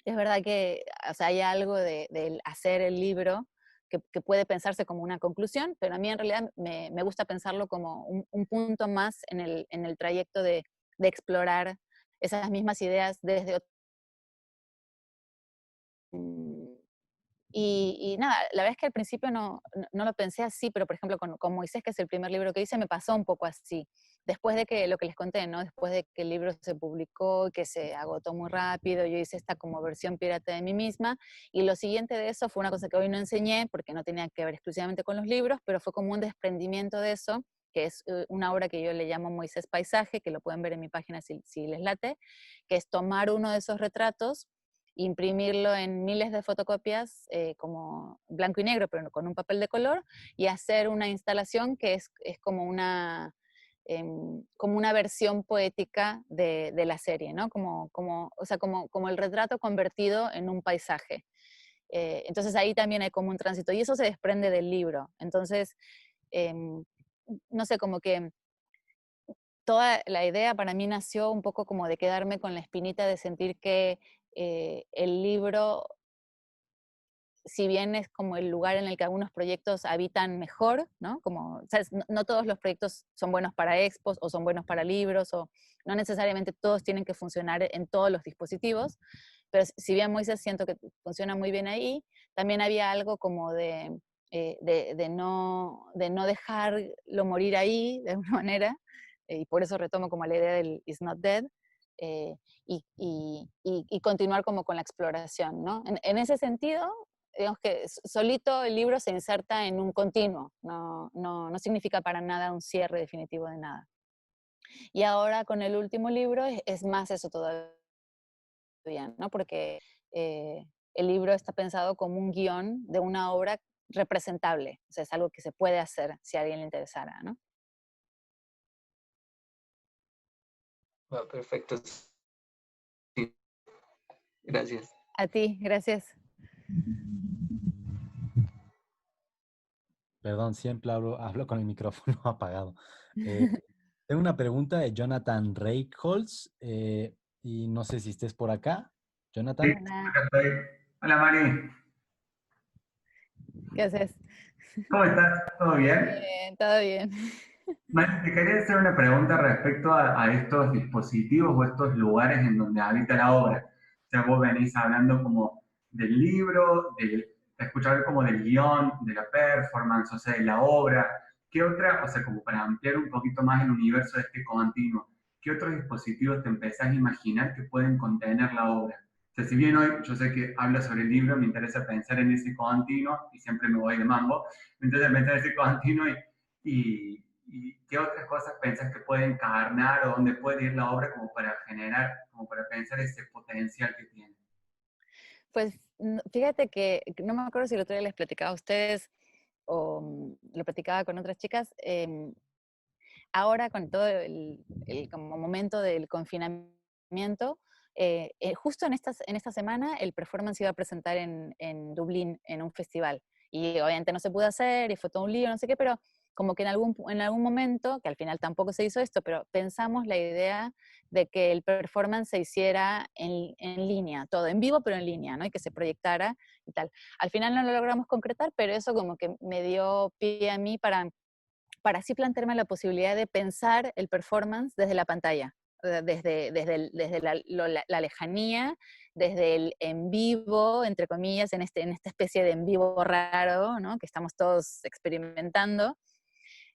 Es verdad que o sea, hay algo de hacer el libro que puede pensarse como una conclusión, pero a mí en realidad me gusta pensarlo como un punto más en el trayecto de explorar esas mismas ideas desde otro. Y nada, la verdad es que al principio no lo pensé así, pero por ejemplo con Moisés, que es el primer libro que hice, me pasó un poco así. Después de que lo que les conté, ¿no? Después de que el libro se publicó, que se agotó muy rápido, yo hice esta como versión pirata de mí misma. Y lo siguiente de eso fue una cosa que hoy no enseñé, porque no tenía que ver exclusivamente con los libros, pero fue como un desprendimiento de eso, que es una obra que yo le llamo Moisés Paisaje, que lo pueden ver en mi página si les late, que es tomar uno de esos retratos, imprimirlo en miles de fotocopias como blanco y negro, pero con un papel de color, y hacer una instalación que es como una versión poética de la serie, ¿no? O sea, como el retrato convertido en un paisaje. Entonces ahí también hay como un tránsito, y eso se desprende del libro. Entonces, em, no sé, como que toda la idea para mí nació un poco como de quedarme con la espinita de sentir que el libro, si bien es como el lugar en el que algunos proyectos habitan mejor, ¿no? Como, ¿sabes? No todos los proyectos son buenos para expos o son buenos para libros, o no necesariamente todos tienen que funcionar en todos los dispositivos, pero si bien Moisés siento que funciona muy bien ahí, también había algo como de no dejarlo morir ahí de alguna manera, y por eso retomo como la idea del It's Not Dead, eh, y continuar como con la exploración, ¿no? En ese sentido, digamos que solito el libro se inserta en un continuo, no significa para nada un cierre definitivo de nada. Y ahora con el último libro es más eso todavía, ¿no? Porque el libro está pensado como un guión de una obra representable, o sea, es algo que se puede hacer si a alguien le interesara, ¿no? Ah, perfecto. Sí, gracias. A ti, gracias. Perdón, siempre hablo con el micrófono apagado. Tengo una pregunta de Jonathan Reicholz y no sé si estés por acá. Sí, Jonathan. Hola, acá estoy. Hola Mari, ¿qué haces? ¿cómo estás? ¿Todo bien? Bien, todo bien. Mari, te quería hacer una pregunta respecto a estos dispositivos o estos lugares en donde habita la obra. O sea, vos venís hablando como del libro, de escuchar como del guión, de la performance, o sea, de la obra. ¿Qué otra, o sea, como para ampliar un poquito más el universo de este continuo, qué otros dispositivos te empezás a imaginar que pueden contener la obra? O sea, si bien hoy yo sé que habla sobre el libro, me interesa pensar en ese continuo y siempre me voy de mambo, me interesa pensar en ese continuo y qué otras cosas pensás que pueden encarnar o dónde puede ir la obra como para generar, como para pensar ese potencial que tiene. Pues fíjate que no me acuerdo si el otro día les platicaba a ustedes o lo platicaba con otras chicas. Ahora con todo el como momento del confinamiento, justo en esta semana el performance iba a presentar en Dublín en un festival. Y obviamente no se pudo hacer y fue todo un lío, no sé qué, pero como que en algún momento, que al final tampoco se hizo esto, pero pensamos la idea de que el performance se hiciera en línea, todo en vivo, pero en línea, ¿no? Y que se proyectara y tal. Al final no lo logramos concretar, pero eso como que me dio pie a mí para así plantearme la posibilidad de pensar el performance desde la pantalla, desde la lejanía, desde el en vivo, entre comillas, en esta especie de en vivo raro, ¿no? Que estamos todos experimentando.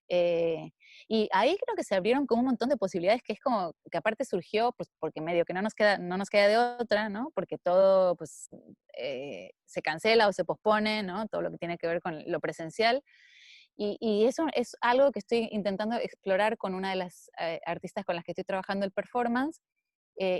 Eh, y ahí creo que se abrieron como un montón de posibilidades, que es como que aparte surgió, pues porque medio que no nos queda de otra, ¿no? Porque todo pues, se cancela o se pospone, ¿no? Todo lo que tiene que ver con lo presencial. Y eso es algo que estoy intentando explorar con una de las artistas con las que estoy trabajando el performance,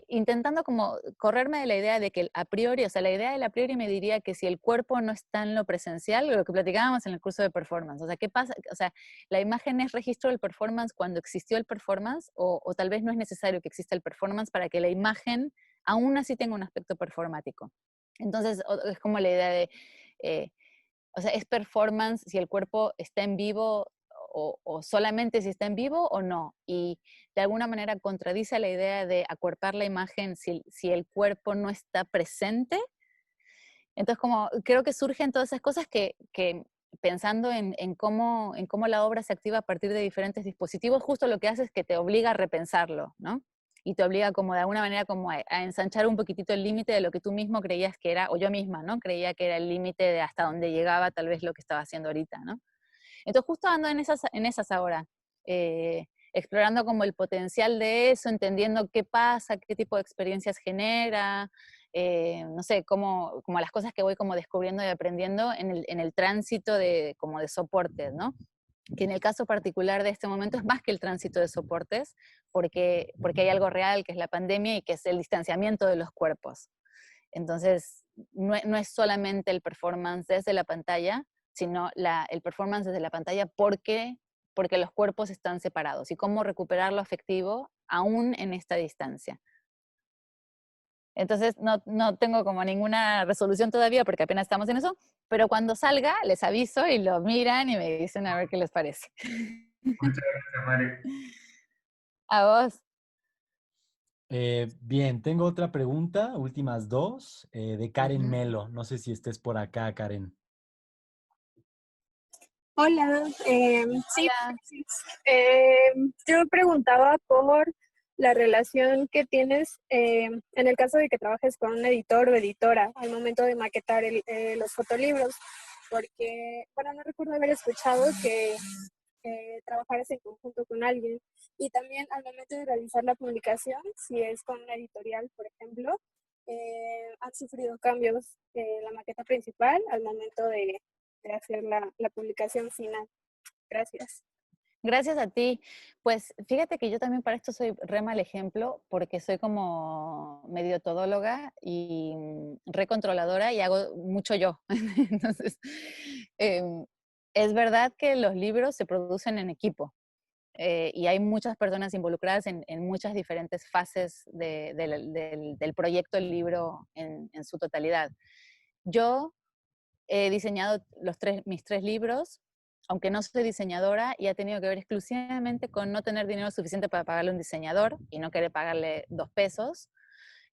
intentando como correrme de la idea de que el a priori, o sea, la idea del a priori me diría que si el cuerpo no está en lo presencial, lo que platicábamos en el curso de performance, o sea, ¿qué pasa? O sea, la imagen es registro del performance cuando existió el performance, o tal vez no es necesario que exista el performance para que la imagen aún así tenga un aspecto performático. Entonces, es como la idea de... Eh, o sea, ¿es performance si el cuerpo está en vivo o solamente si está en vivo o no? Y de alguna manera contradice la idea de acuerpar la imagen si el cuerpo no está presente. Entonces, como creo que surgen todas esas cosas que pensando en cómo la obra se activa a partir de diferentes dispositivos, justo lo que hace es que te obliga a repensarlo, ¿no? Y te obliga como de alguna manera como a ensanchar un poquitito el límite de lo que tú mismo creías que era, o yo misma, ¿no? Creía que era el límite de hasta donde llegaba tal vez lo que estaba haciendo ahorita, ¿no? Entonces justo ando en esas ahora, explorando como el potencial de eso, entendiendo qué pasa, qué tipo de experiencias genera, no sé, como las cosas que voy como descubriendo y aprendiendo en el tránsito como de soportes, ¿no? Que en el caso particular de este momento es más que el tránsito de soportes, porque hay algo real que es la pandemia y que es el distanciamiento de los cuerpos. Entonces, no es solamente el performance desde la pantalla, sino el performance desde la pantalla porque los cuerpos están separados y cómo recuperar lo afectivo aún en esta distancia. Entonces, no tengo como ninguna resolución todavía porque apenas estamos en eso, pero cuando salga les aviso y lo miran y me dicen a ver qué les parece. Muchas gracias, Mari. A vos. Bien, tengo otra pregunta, últimas dos, de Karen Ujú. Melo. No sé si estés por acá, Karen. Hola, sí, Hola. gracias. Yo me preguntaba por la relación que tienes en el caso de que trabajes con un editor o editora al momento de maquetar los fotolibros, porque, bueno, no recuerdo haber escuchado que trabajaras en conjunto con alguien y también al momento de realizar la publicación, si es con una editorial, por ejemplo, han sufrido cambios en la maqueta principal al momento de hacer la publicación final. Gracias. Gracias a ti. Pues fíjate que yo también para esto soy re mal ejemplo porque soy como medio todóloga y re controladora y hago mucho yo. Entonces, em, es verdad que los libros se producen en equipo y hay muchas personas involucradas en muchas diferentes fases del proyecto del libro en su totalidad. Yo he diseñado mis tres libros, aunque no soy diseñadora, y ha tenido que ver exclusivamente con no tener dinero suficiente para pagarle a un diseñador y no querer pagarle 2 pesos.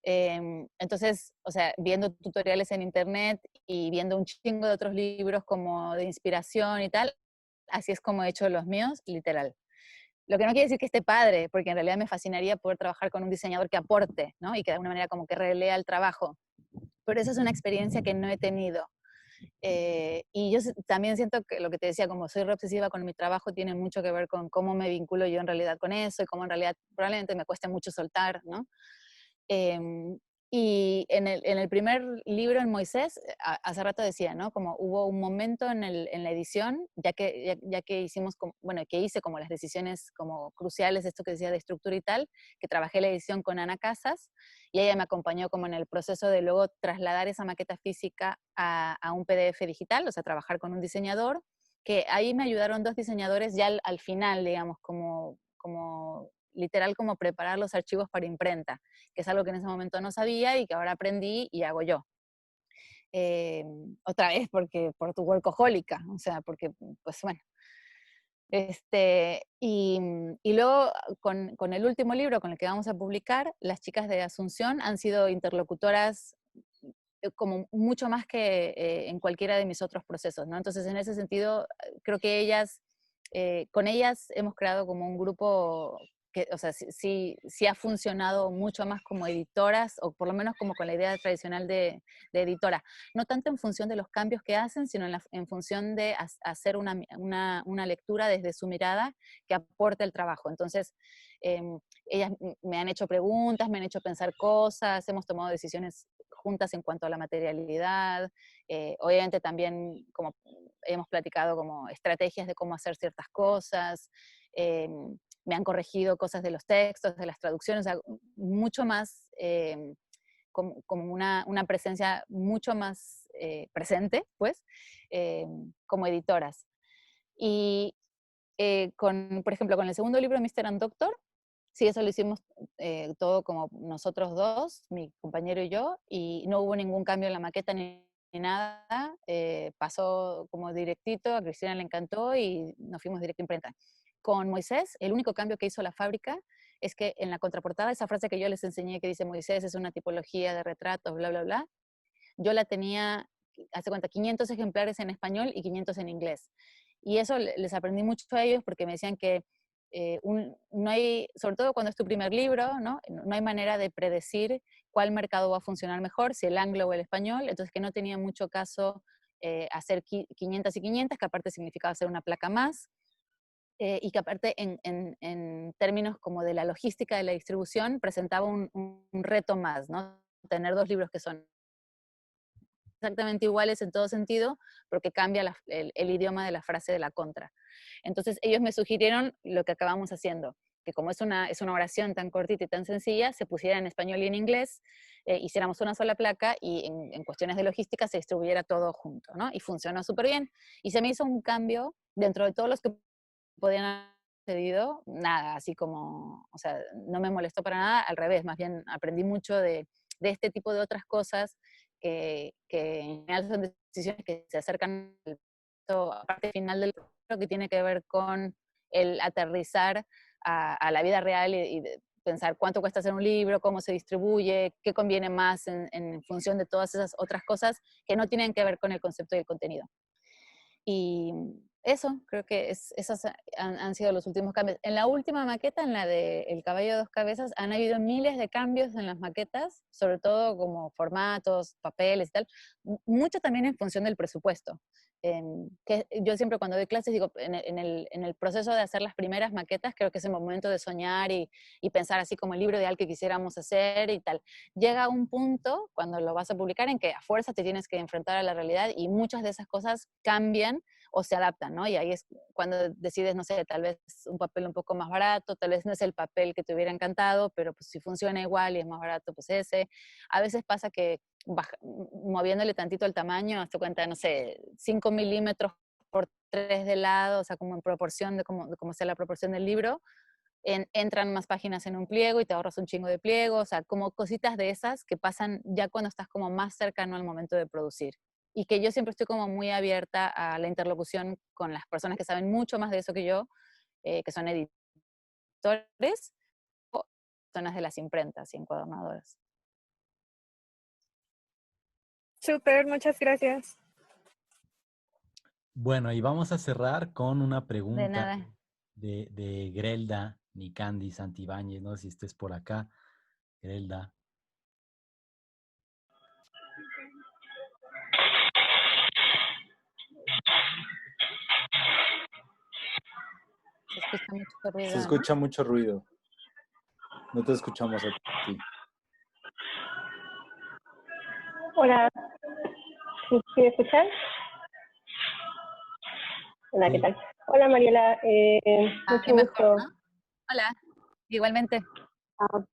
Entonces, o sea, viendo tutoriales en internet y viendo un chingo de otros libros como de inspiración y tal, así es como he hecho los míos, literal. Lo que no quiere decir que esté padre, porque en realidad me fascinaría poder trabajar con un diseñador que aporte, ¿no? Y que de alguna manera como que relea el trabajo. Pero esa es una experiencia que no he tenido. Y yo también siento que lo que te decía, como soy re obsesiva con mi trabajo, tiene mucho que ver con cómo me vinculo yo en realidad con eso y cómo en realidad probablemente me cueste mucho soltar, ¿no? Em, y en el primer libro, en Moisés, hace rato decía, ¿no? Como hubo un momento en la edición, ya que hicimos, bueno, que hice como las decisiones como cruciales, esto que decía de estructura y tal, que trabajé la edición con Ana Casas, y ella me acompañó como en el proceso de luego trasladar esa maqueta física a un PDF digital, o sea, trabajar con un diseñador, que ahí me ayudaron 2 diseñadores ya al final, digamos, como literal como preparar los archivos para imprenta, que es algo que en ese momento no sabía y que ahora aprendí y hago yo. Otra vez por tu workahólica, o sea, porque, pues bueno. Y luego con el último libro con el que vamos a publicar, las chicas de Asunción han sido interlocutoras como mucho más que en cualquiera de mis otros procesos, ¿no? Entonces, en ese sentido, creo que con ellas hemos creado como un grupo que, o sea, sí ha funcionado mucho más como editoras, o por lo menos como con la idea tradicional de editora. No tanto en función de los cambios que hacen, sino en función de hacer una lectura desde su mirada que aporte el trabajo. Entonces, ellas me han hecho preguntas, me han hecho pensar cosas, hemos tomado decisiones juntas en cuanto a la materialidad, obviamente también como hemos platicado como estrategias de cómo hacer ciertas cosas, me han corregido cosas de los textos, de las traducciones, o sea, mucho más, como una presencia mucho más presente, pues, como editoras. Y por ejemplo, con el segundo libro, Mr. and Doctor, sí, eso lo hicimos todo como nosotros dos, mi compañero y yo, y no hubo ningún cambio en la maqueta ni nada. Pasó como directito, a Cristina le encantó y nos fuimos directo a imprenta. Con Moisés, el único cambio que hizo la fábrica es que en la contraportada, esa frase que yo les enseñé que dice Moisés es una tipología de retratos, bla, bla, bla, yo la tenía, hace cuenta, 500 ejemplares en español y 500 en inglés. Y eso les aprendí mucho a ellos porque me decían que no hay, sobre todo cuando es tu primer libro, ¿no? No hay manera de predecir cuál mercado va a funcionar mejor, si el anglo o el español, entonces que no tenía mucho caso hacer 500 y 500, que aparte significaba hacer una placa más, y que aparte en términos como de la logística de la distribución presentaba un reto más, ¿no? Tener 2 libros que son exactamente iguales en todo sentido, porque cambia el idioma de la frase de la contra. Entonces ellos me sugirieron lo que acabamos haciendo, que como es una oración tan cortita y tan sencilla, se pusiera en español y en inglés, hiciéramos una sola placa y en cuestiones de logística se distribuyera todo junto, ¿no? Y funcionó súper bien. Y se me hizo un cambio dentro de todos los que podían haber sucedido, nada, así como, o sea, no me molestó para nada, al revés, más bien aprendí mucho de este tipo de otras cosas que en general son decisiones que se acercan a la parte final del proceso, que tiene que ver con el aterrizar a la vida real y pensar cuánto cuesta hacer un libro, cómo se distribuye, qué conviene más en función de todas esas otras cosas que no tienen que ver con el concepto y el contenido. Y eso, creo que esos han sido los últimos cambios. En la última maqueta, en la de El caballo de 2 cabezas, han habido miles de cambios en las maquetas, sobre todo como formatos, papeles y tal, mucho también en función del presupuesto. Que yo siempre cuando doy clases digo, en el proceso de hacer las primeras maquetas, creo que es el momento de soñar y pensar así como el libro ideal que quisiéramos hacer y tal. Llega un punto, cuando lo vas a publicar, en que a fuerza te tienes que enfrentar a la realidad y muchas de esas cosas cambian o se adaptan, ¿no? Y ahí es cuando decides, no sé, tal vez un papel un poco más barato, tal vez no es el papel que te hubiera encantado, pero pues si funciona igual y es más barato, pues ese. A veces pasa que moviéndole tantito el tamaño, hasta cuenta, no sé, 5 milímetros por 3 de lado, o sea, como en proporción de como sea la proporción del libro, entran más páginas en un pliego y te ahorras un chingo de pliegos, o sea, como cositas de esas que pasan ya cuando estás como más cercano al momento de producir. Y que yo siempre estoy como muy abierta a la interlocución con las personas que saben mucho más de eso que yo, que son editores o personas de las imprentas y encuadernadoras. Súper, muchas gracias. Bueno, y vamos a cerrar con una De pregunta nada. de Grelda Nicandi Santibáñez, no sé si estés por acá, Grelda. Se escucha mucho ruido, Se ¿no? escucha mucho ruido. No te escuchamos a ti. Hola, ¿sí me escuchan? Hola, ¿qué Sí. tal? Hola, Mariela, Qué mucho mejor, gusto. ¿no? Hola, igualmente. Ok.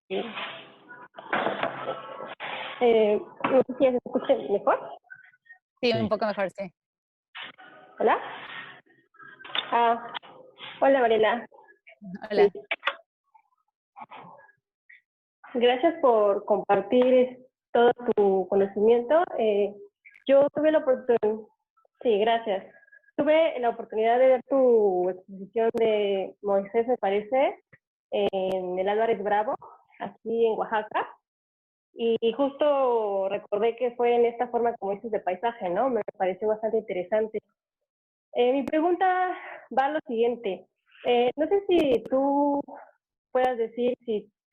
No sé si ya se escucha mejor. Sí, Sí. un poco mejor, sí. Hola. Hola, Mariela. Hola. Sí. Gracias por compartir todo tu conocimiento. Yo tuve la oportunidad, sí, gracias. Tuve la oportunidad de ver tu exposición de Moisés, me parece, en el Álvarez Bravo, aquí en Oaxaca. Y justo recordé que fue en esta forma, como dices, de paisaje, ¿no? Me pareció bastante interesante. Mi pregunta va a lo siguiente. No sé si tú puedas decir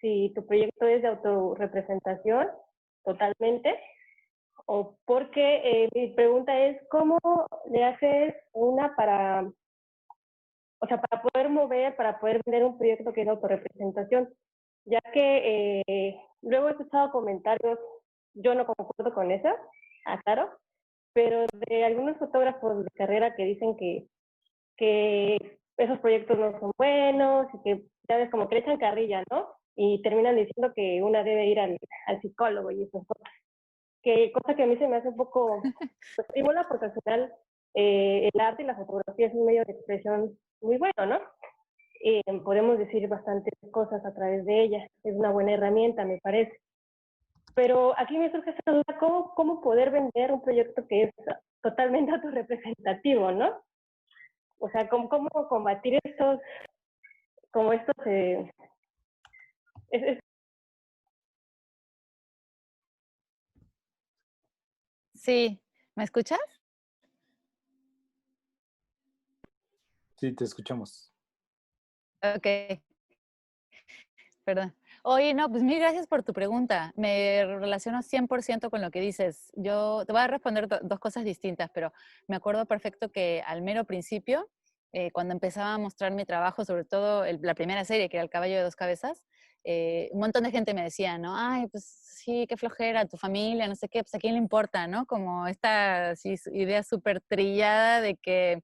si tu proyecto es de autorrepresentación totalmente, o porque mi pregunta es, ¿cómo le haces una para, o sea, para poder mover, para poder vender un proyecto que es de autorrepresentación? Ya que luego he escuchado comentarios, yo no concuerdo con eso, aclaro, pero de algunos fotógrafos de carrera que dicen que esos proyectos no son buenos y que, ya ves, como que le echan carrilla, ¿no? Y terminan diciendo que una debe ir al psicólogo y esas cosas. Que cosa que a mí se me hace un poco pues, frívola, porque al final el arte y la fotografía es un medio de expresión muy bueno, ¿no? Podemos decir bastantes cosas a través de ella. Es una buena herramienta, me parece. Pero aquí me surge esa duda, ¿cómo poder vender un proyecto que es totalmente autorrepresentativo, ¿no? O sea, ¿cómo combatir estos, como estos, Sí, ¿me escuchas? Sí, te escuchamos. Ok, perdón. Oye, no, pues mil gracias por tu pregunta. Me relaciono 100% con lo que dices. Yo te voy a responder dos cosas distintas, pero me acuerdo perfecto que al mero principio, cuando empezaba a mostrar mi trabajo, sobre todo la primera serie, que era El caballo de dos cabezas, un montón de gente me decía, ¿no? Ay, pues sí, qué flojera, tu familia, no sé qué, pues a quién le importa, ¿no? Como esta así, idea súper trillada de que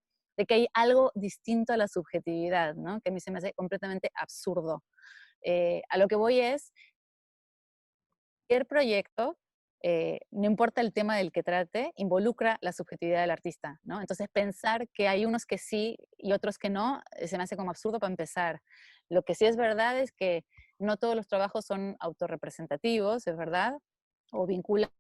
hay algo distinto a la subjetividad, ¿no? Que a mí se me hace completamente absurdo. A lo que voy es, cualquier proyecto, no importa el tema del que trate, involucra la subjetividad del artista, ¿no? Entonces pensar que hay unos que sí y otros que no, se me hace como absurdo para empezar. Lo que sí es verdad es que no todos los trabajos son autorrepresentativos, es verdad, o vinculan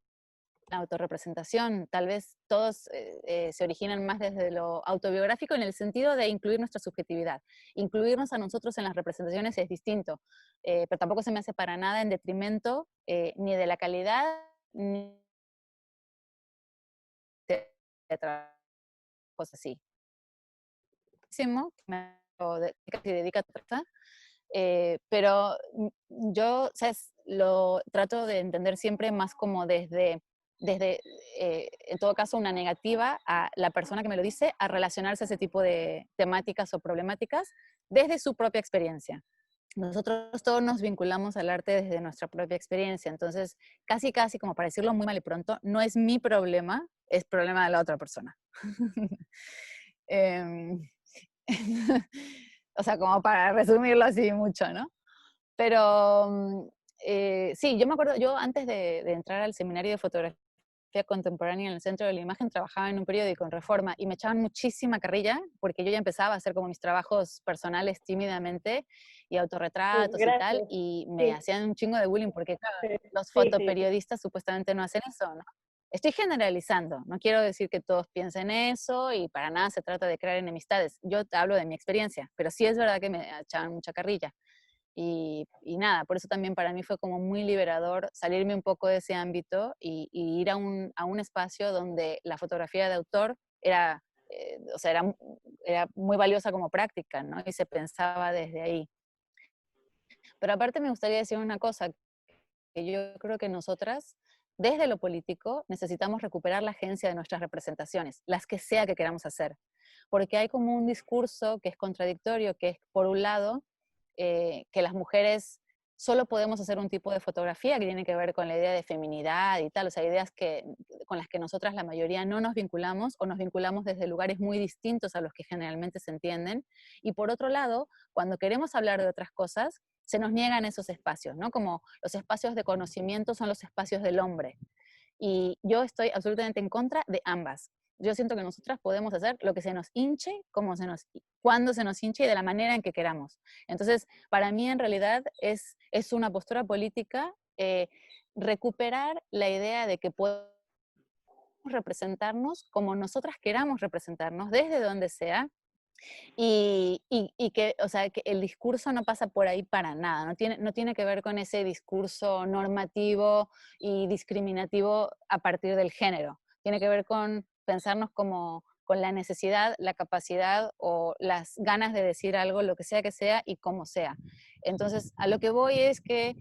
la autorrepresentación. Tal vez todos se originan más desde lo autobiográfico en el sentido de incluir nuestra subjetividad. Incluirnos a nosotros en las representaciones es distinto, pero tampoco se me hace para nada en detrimento ni de la calidad ni de trabajos así. Que se dedica a otra cosa, pero yo, ¿sabes? Lo trato de entender siempre más como desde en todo caso, una negativa a la persona que me lo dice a relacionarse a ese tipo de temáticas o problemáticas desde su propia experiencia. Nosotros todos nos vinculamos al arte desde nuestra propia experiencia, entonces casi, como para decirlo muy mal y pronto, no es mi problema, es problema de la otra persona. Em, o sea, como para resumirlo así mucho, ¿no? Pero sí, yo me acuerdo, yo antes de entrar al seminario de fotografía contemporánea en el Centro de la Imagen trabajaba en un periódico en Reforma y me echaban muchísima carrilla porque yo ya empezaba a hacer como mis trabajos personales tímidamente y autorretratos y tal, Gracias. y me Sí, hacían un chingo de bullying porque claro, los sí, sí, sí. fotoperiodistas supuestamente no hacen eso, ¿no? Estoy generalizando, no quiero decir que todos piensen eso y para nada se trata de crear enemistades. Yo te hablo de mi experiencia, pero sí es verdad que me echaban mucha carrilla. Y nada, por eso también para mí fue como muy liberador salirme un poco de ese ámbito y ir a un espacio donde la fotografía de autor era, o sea, era muy valiosa como práctica, ¿no? Y se pensaba desde ahí. Pero aparte me gustaría decir una cosa, que yo creo que nosotras, desde lo político, necesitamos recuperar la agencia de nuestras representaciones, las que sea que queramos hacer. Porque hay como un discurso que es contradictorio, que es, por un lado, que las mujeres solo podemos hacer un tipo de fotografía que tiene que ver con la idea de feminidad y tal, o sea, ideas con las que nosotras la mayoría no nos vinculamos o nos vinculamos desde lugares muy distintos a los que generalmente se entienden. Y por otro lado, cuando queremos hablar de otras cosas, se nos niegan esos espacios, ¿no? Como los espacios de conocimiento son los espacios del hombre. Y yo estoy absolutamente en contra de ambas. Yo siento que nosotras podemos hacer lo que se nos hinche, cuando se nos hinche y de la manera en que queramos. Entonces, para mí en realidad es una postura política recuperar la idea de que podemos representarnos como nosotras queramos representarnos, desde donde sea, y que, o sea, que el discurso no pasa por ahí para nada, no tiene que ver con ese discurso normativo y discriminativo a partir del género. Tiene que ver con pensarnos como con la necesidad, la capacidad o las ganas de decir algo, lo que sea y como sea. Entonces, a lo que voy es que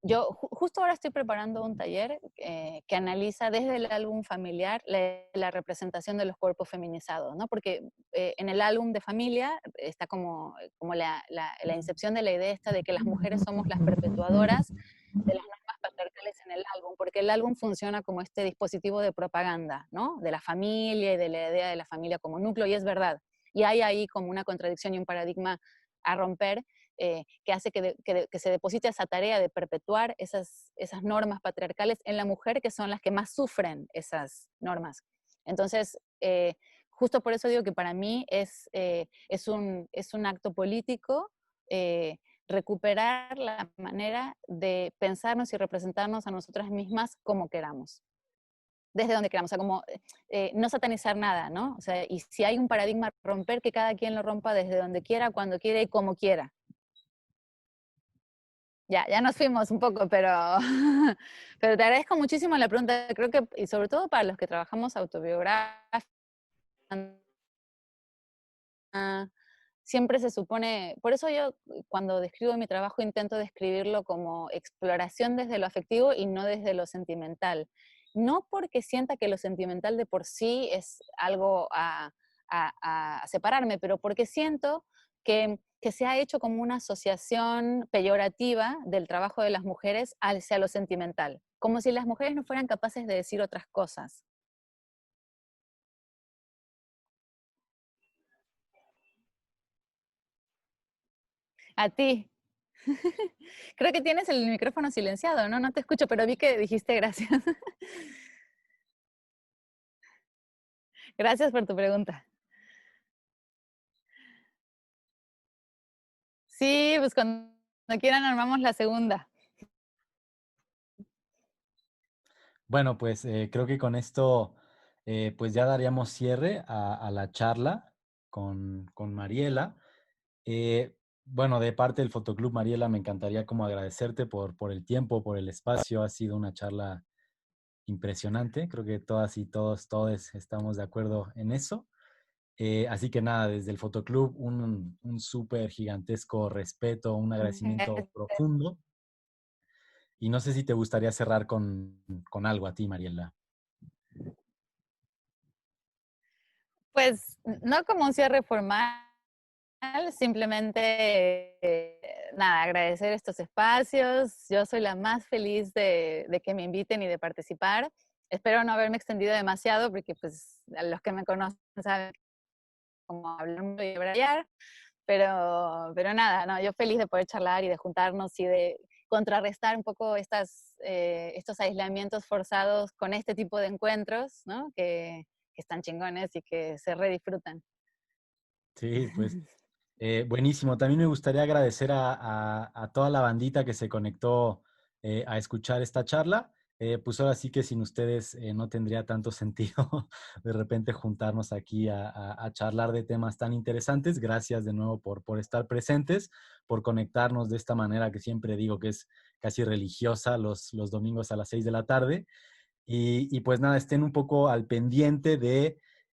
yo justo ahora estoy preparando un taller que analiza desde el álbum familiar la representación de los cuerpos feminizados, ¿no? Porque en el álbum de familia está como la incepción de la idea esta de que las mujeres somos las perpetuadoras de las normas patriarcales en el álbum, porque el álbum funciona como este dispositivo de propaganda, ¿no? De la familia y de la idea de la familia como núcleo, y es verdad. Y hay ahí como una contradicción y un paradigma a romper que hace que se deposite esa tarea de perpetuar esas normas patriarcales en la mujer, que son las que más sufren esas normas. Entonces, justo por eso digo que para mí es un acto político recuperar la manera de pensarnos y representarnos a nosotras mismas como queramos, desde donde queramos, o sea, como no satanizar nada, ¿no? O sea, y si hay un paradigma a romper, que cada quien lo rompa desde donde quiera, cuando quiera y como quiera. Ya nos fuimos un poco, pero, pero te agradezco muchísimo la pregunta. Creo que, y sobre todo para los que trabajamos autobiográficos, siempre se supone, por eso yo cuando describo mi trabajo intento describirlo como exploración desde lo afectivo y no desde lo sentimental. No porque sienta que lo sentimental de por sí es algo a separarme, pero porque siento que se ha hecho como una asociación peyorativa del trabajo de las mujeres hacia lo sentimental, como si las mujeres no fueran capaces de decir otras cosas. A ti. Creo que tienes el micrófono silenciado, ¿no? No te escucho, pero vi que dijiste gracias. Gracias por tu pregunta. Sí, pues cuando quieran armamos la segunda. Bueno, pues creo que con esto pues ya daríamos cierre a la charla con Mariela. Bueno, de parte del Fotoclub Mariela, me encantaría como agradecerte por el tiempo, por el espacio. Ha sido una charla impresionante. Creo que todas y todos estamos de acuerdo en eso. Así que nada, desde el Fotoclub, un súper gigantesco respeto, un agradecimiento profundo. Y no sé si te gustaría cerrar con algo a ti, Mariela. Pues no como un cierre formal, simplemente nada, agradecer estos espacios. Yo soy la más feliz de que me inviten y de participar. Espero no haberme extendido demasiado porque pues a los que me conocen saben cómo hablar y brayar, pero nada, no, yo feliz de poder charlar y de juntarnos y de contrarrestar un poco estos aislamientos forzados con este tipo de encuentros, ¿no? Que están chingones y que se redisfrutan. Sí, pues buenísimo. También me gustaría agradecer a toda la bandita que se conectó a escuchar esta charla. Pues ahora sí que sin ustedes no tendría tanto sentido de repente juntarnos aquí a charlar de temas tan interesantes. Gracias de nuevo por estar presentes, por conectarnos de esta manera que siempre digo que es casi religiosa los domingos a las 6 de la tarde. Y pues nada, estén un poco al pendiente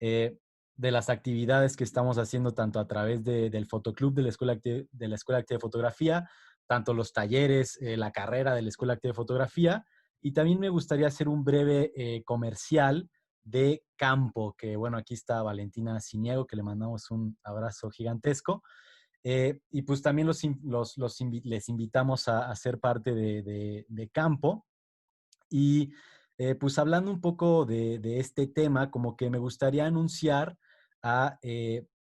eh, de las actividades que estamos haciendo tanto a través del Fotoclub de la Escuela Activa de Fotografía, tanto los talleres, la carrera de la Escuela Activa de Fotografía. Y también me gustaría hacer un breve comercial de Campo, que bueno, aquí está Valentina Ciniego, que le mandamos un abrazo gigantesco. Y pues también les invitamos a ser parte de Campo. Y pues hablando un poco de este tema, como que me gustaría anunciar a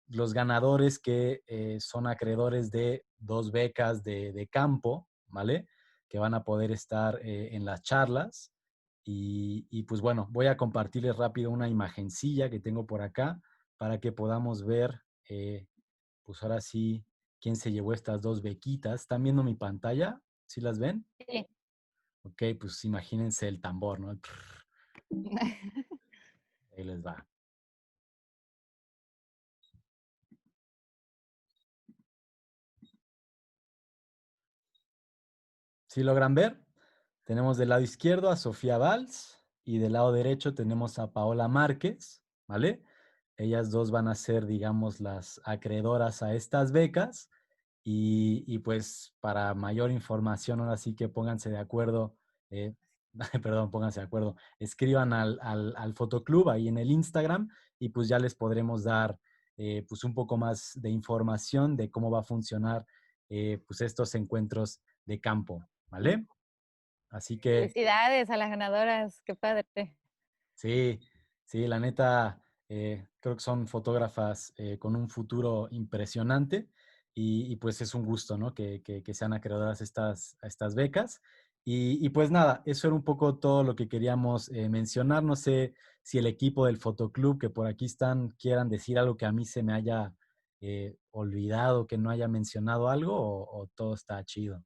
los ganadores que son acreedores de 2 becas de campo, ¿vale? Que van a poder estar en las charlas. Y pues bueno, voy a compartirles rápido una imagencilla que tengo por acá para que podamos ver, pues ahora sí, quién se llevó estas 2 bequitas. ¿Están viendo mi pantalla? ¿Sí las ven? Sí. Ok, pues imagínense el tambor, ¿no? Ahí les va. ¿Sí logran ver? Tenemos del lado izquierdo a Sofía Valls y del lado derecho tenemos a Paola Márquez, ¿vale? Ellas 2 van a ser, digamos, las acreedoras a estas becas y pues para mayor información, ahora sí que pónganse de acuerdo, perdón, pónganse de acuerdo, escriban al Fotoclub ahí en el Instagram y pues ya les podremos dar pues un poco más de información de cómo va a funcionar pues estos encuentros de campo, ¿vale? Así que Felicidades a las ganadoras, qué padre. sí, sí, la neta, creo que son fotógrafas con un futuro impresionante y pues es un gusto, ¿no? Que sean acreedoras a estas becas. Y pues nada, eso era un poco todo lo que queríamos mencionar. No sé si el equipo del Fotoclub que por aquí están quieran decir algo que a mí se me haya olvidado, que no haya mencionado algo o todo está chido.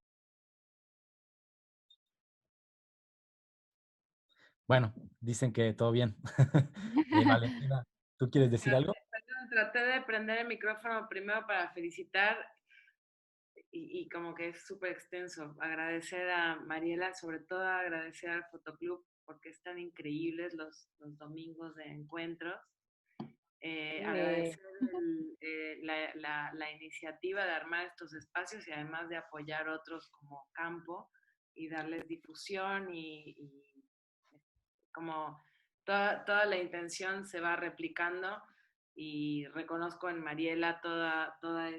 Bueno, dicen que todo bien. Valentina, ¿tú quieres decir algo? Traté de prender el micrófono primero para felicitar y como que es súper extenso. Agradecer a Mariela, sobre todo agradecer al Fotoclub porque están increíbles los domingos de encuentros. Agradecer la iniciativa de armar estos espacios y además de apoyar otros como Campo y darles difusión y como toda la intención se va replicando y reconozco en Mariela toda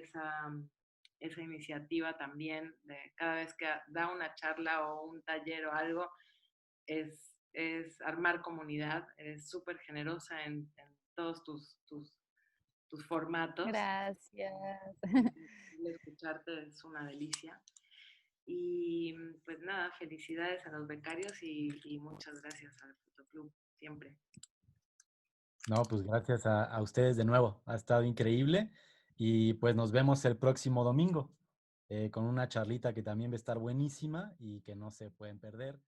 esa iniciativa también de cada vez que da una charla o un taller o algo, es armar comunidad, eres súper generosa en todos tus formatos. Gracias. Escucharte es una delicia. Y pues nada, felicidades a los becarios y muchas gracias al Fotoclub, siempre. No, pues gracias a ustedes de nuevo. Ha estado increíble. Y pues nos vemos el próximo domingo con una charlita que también va a estar buenísima y que no se pueden perder.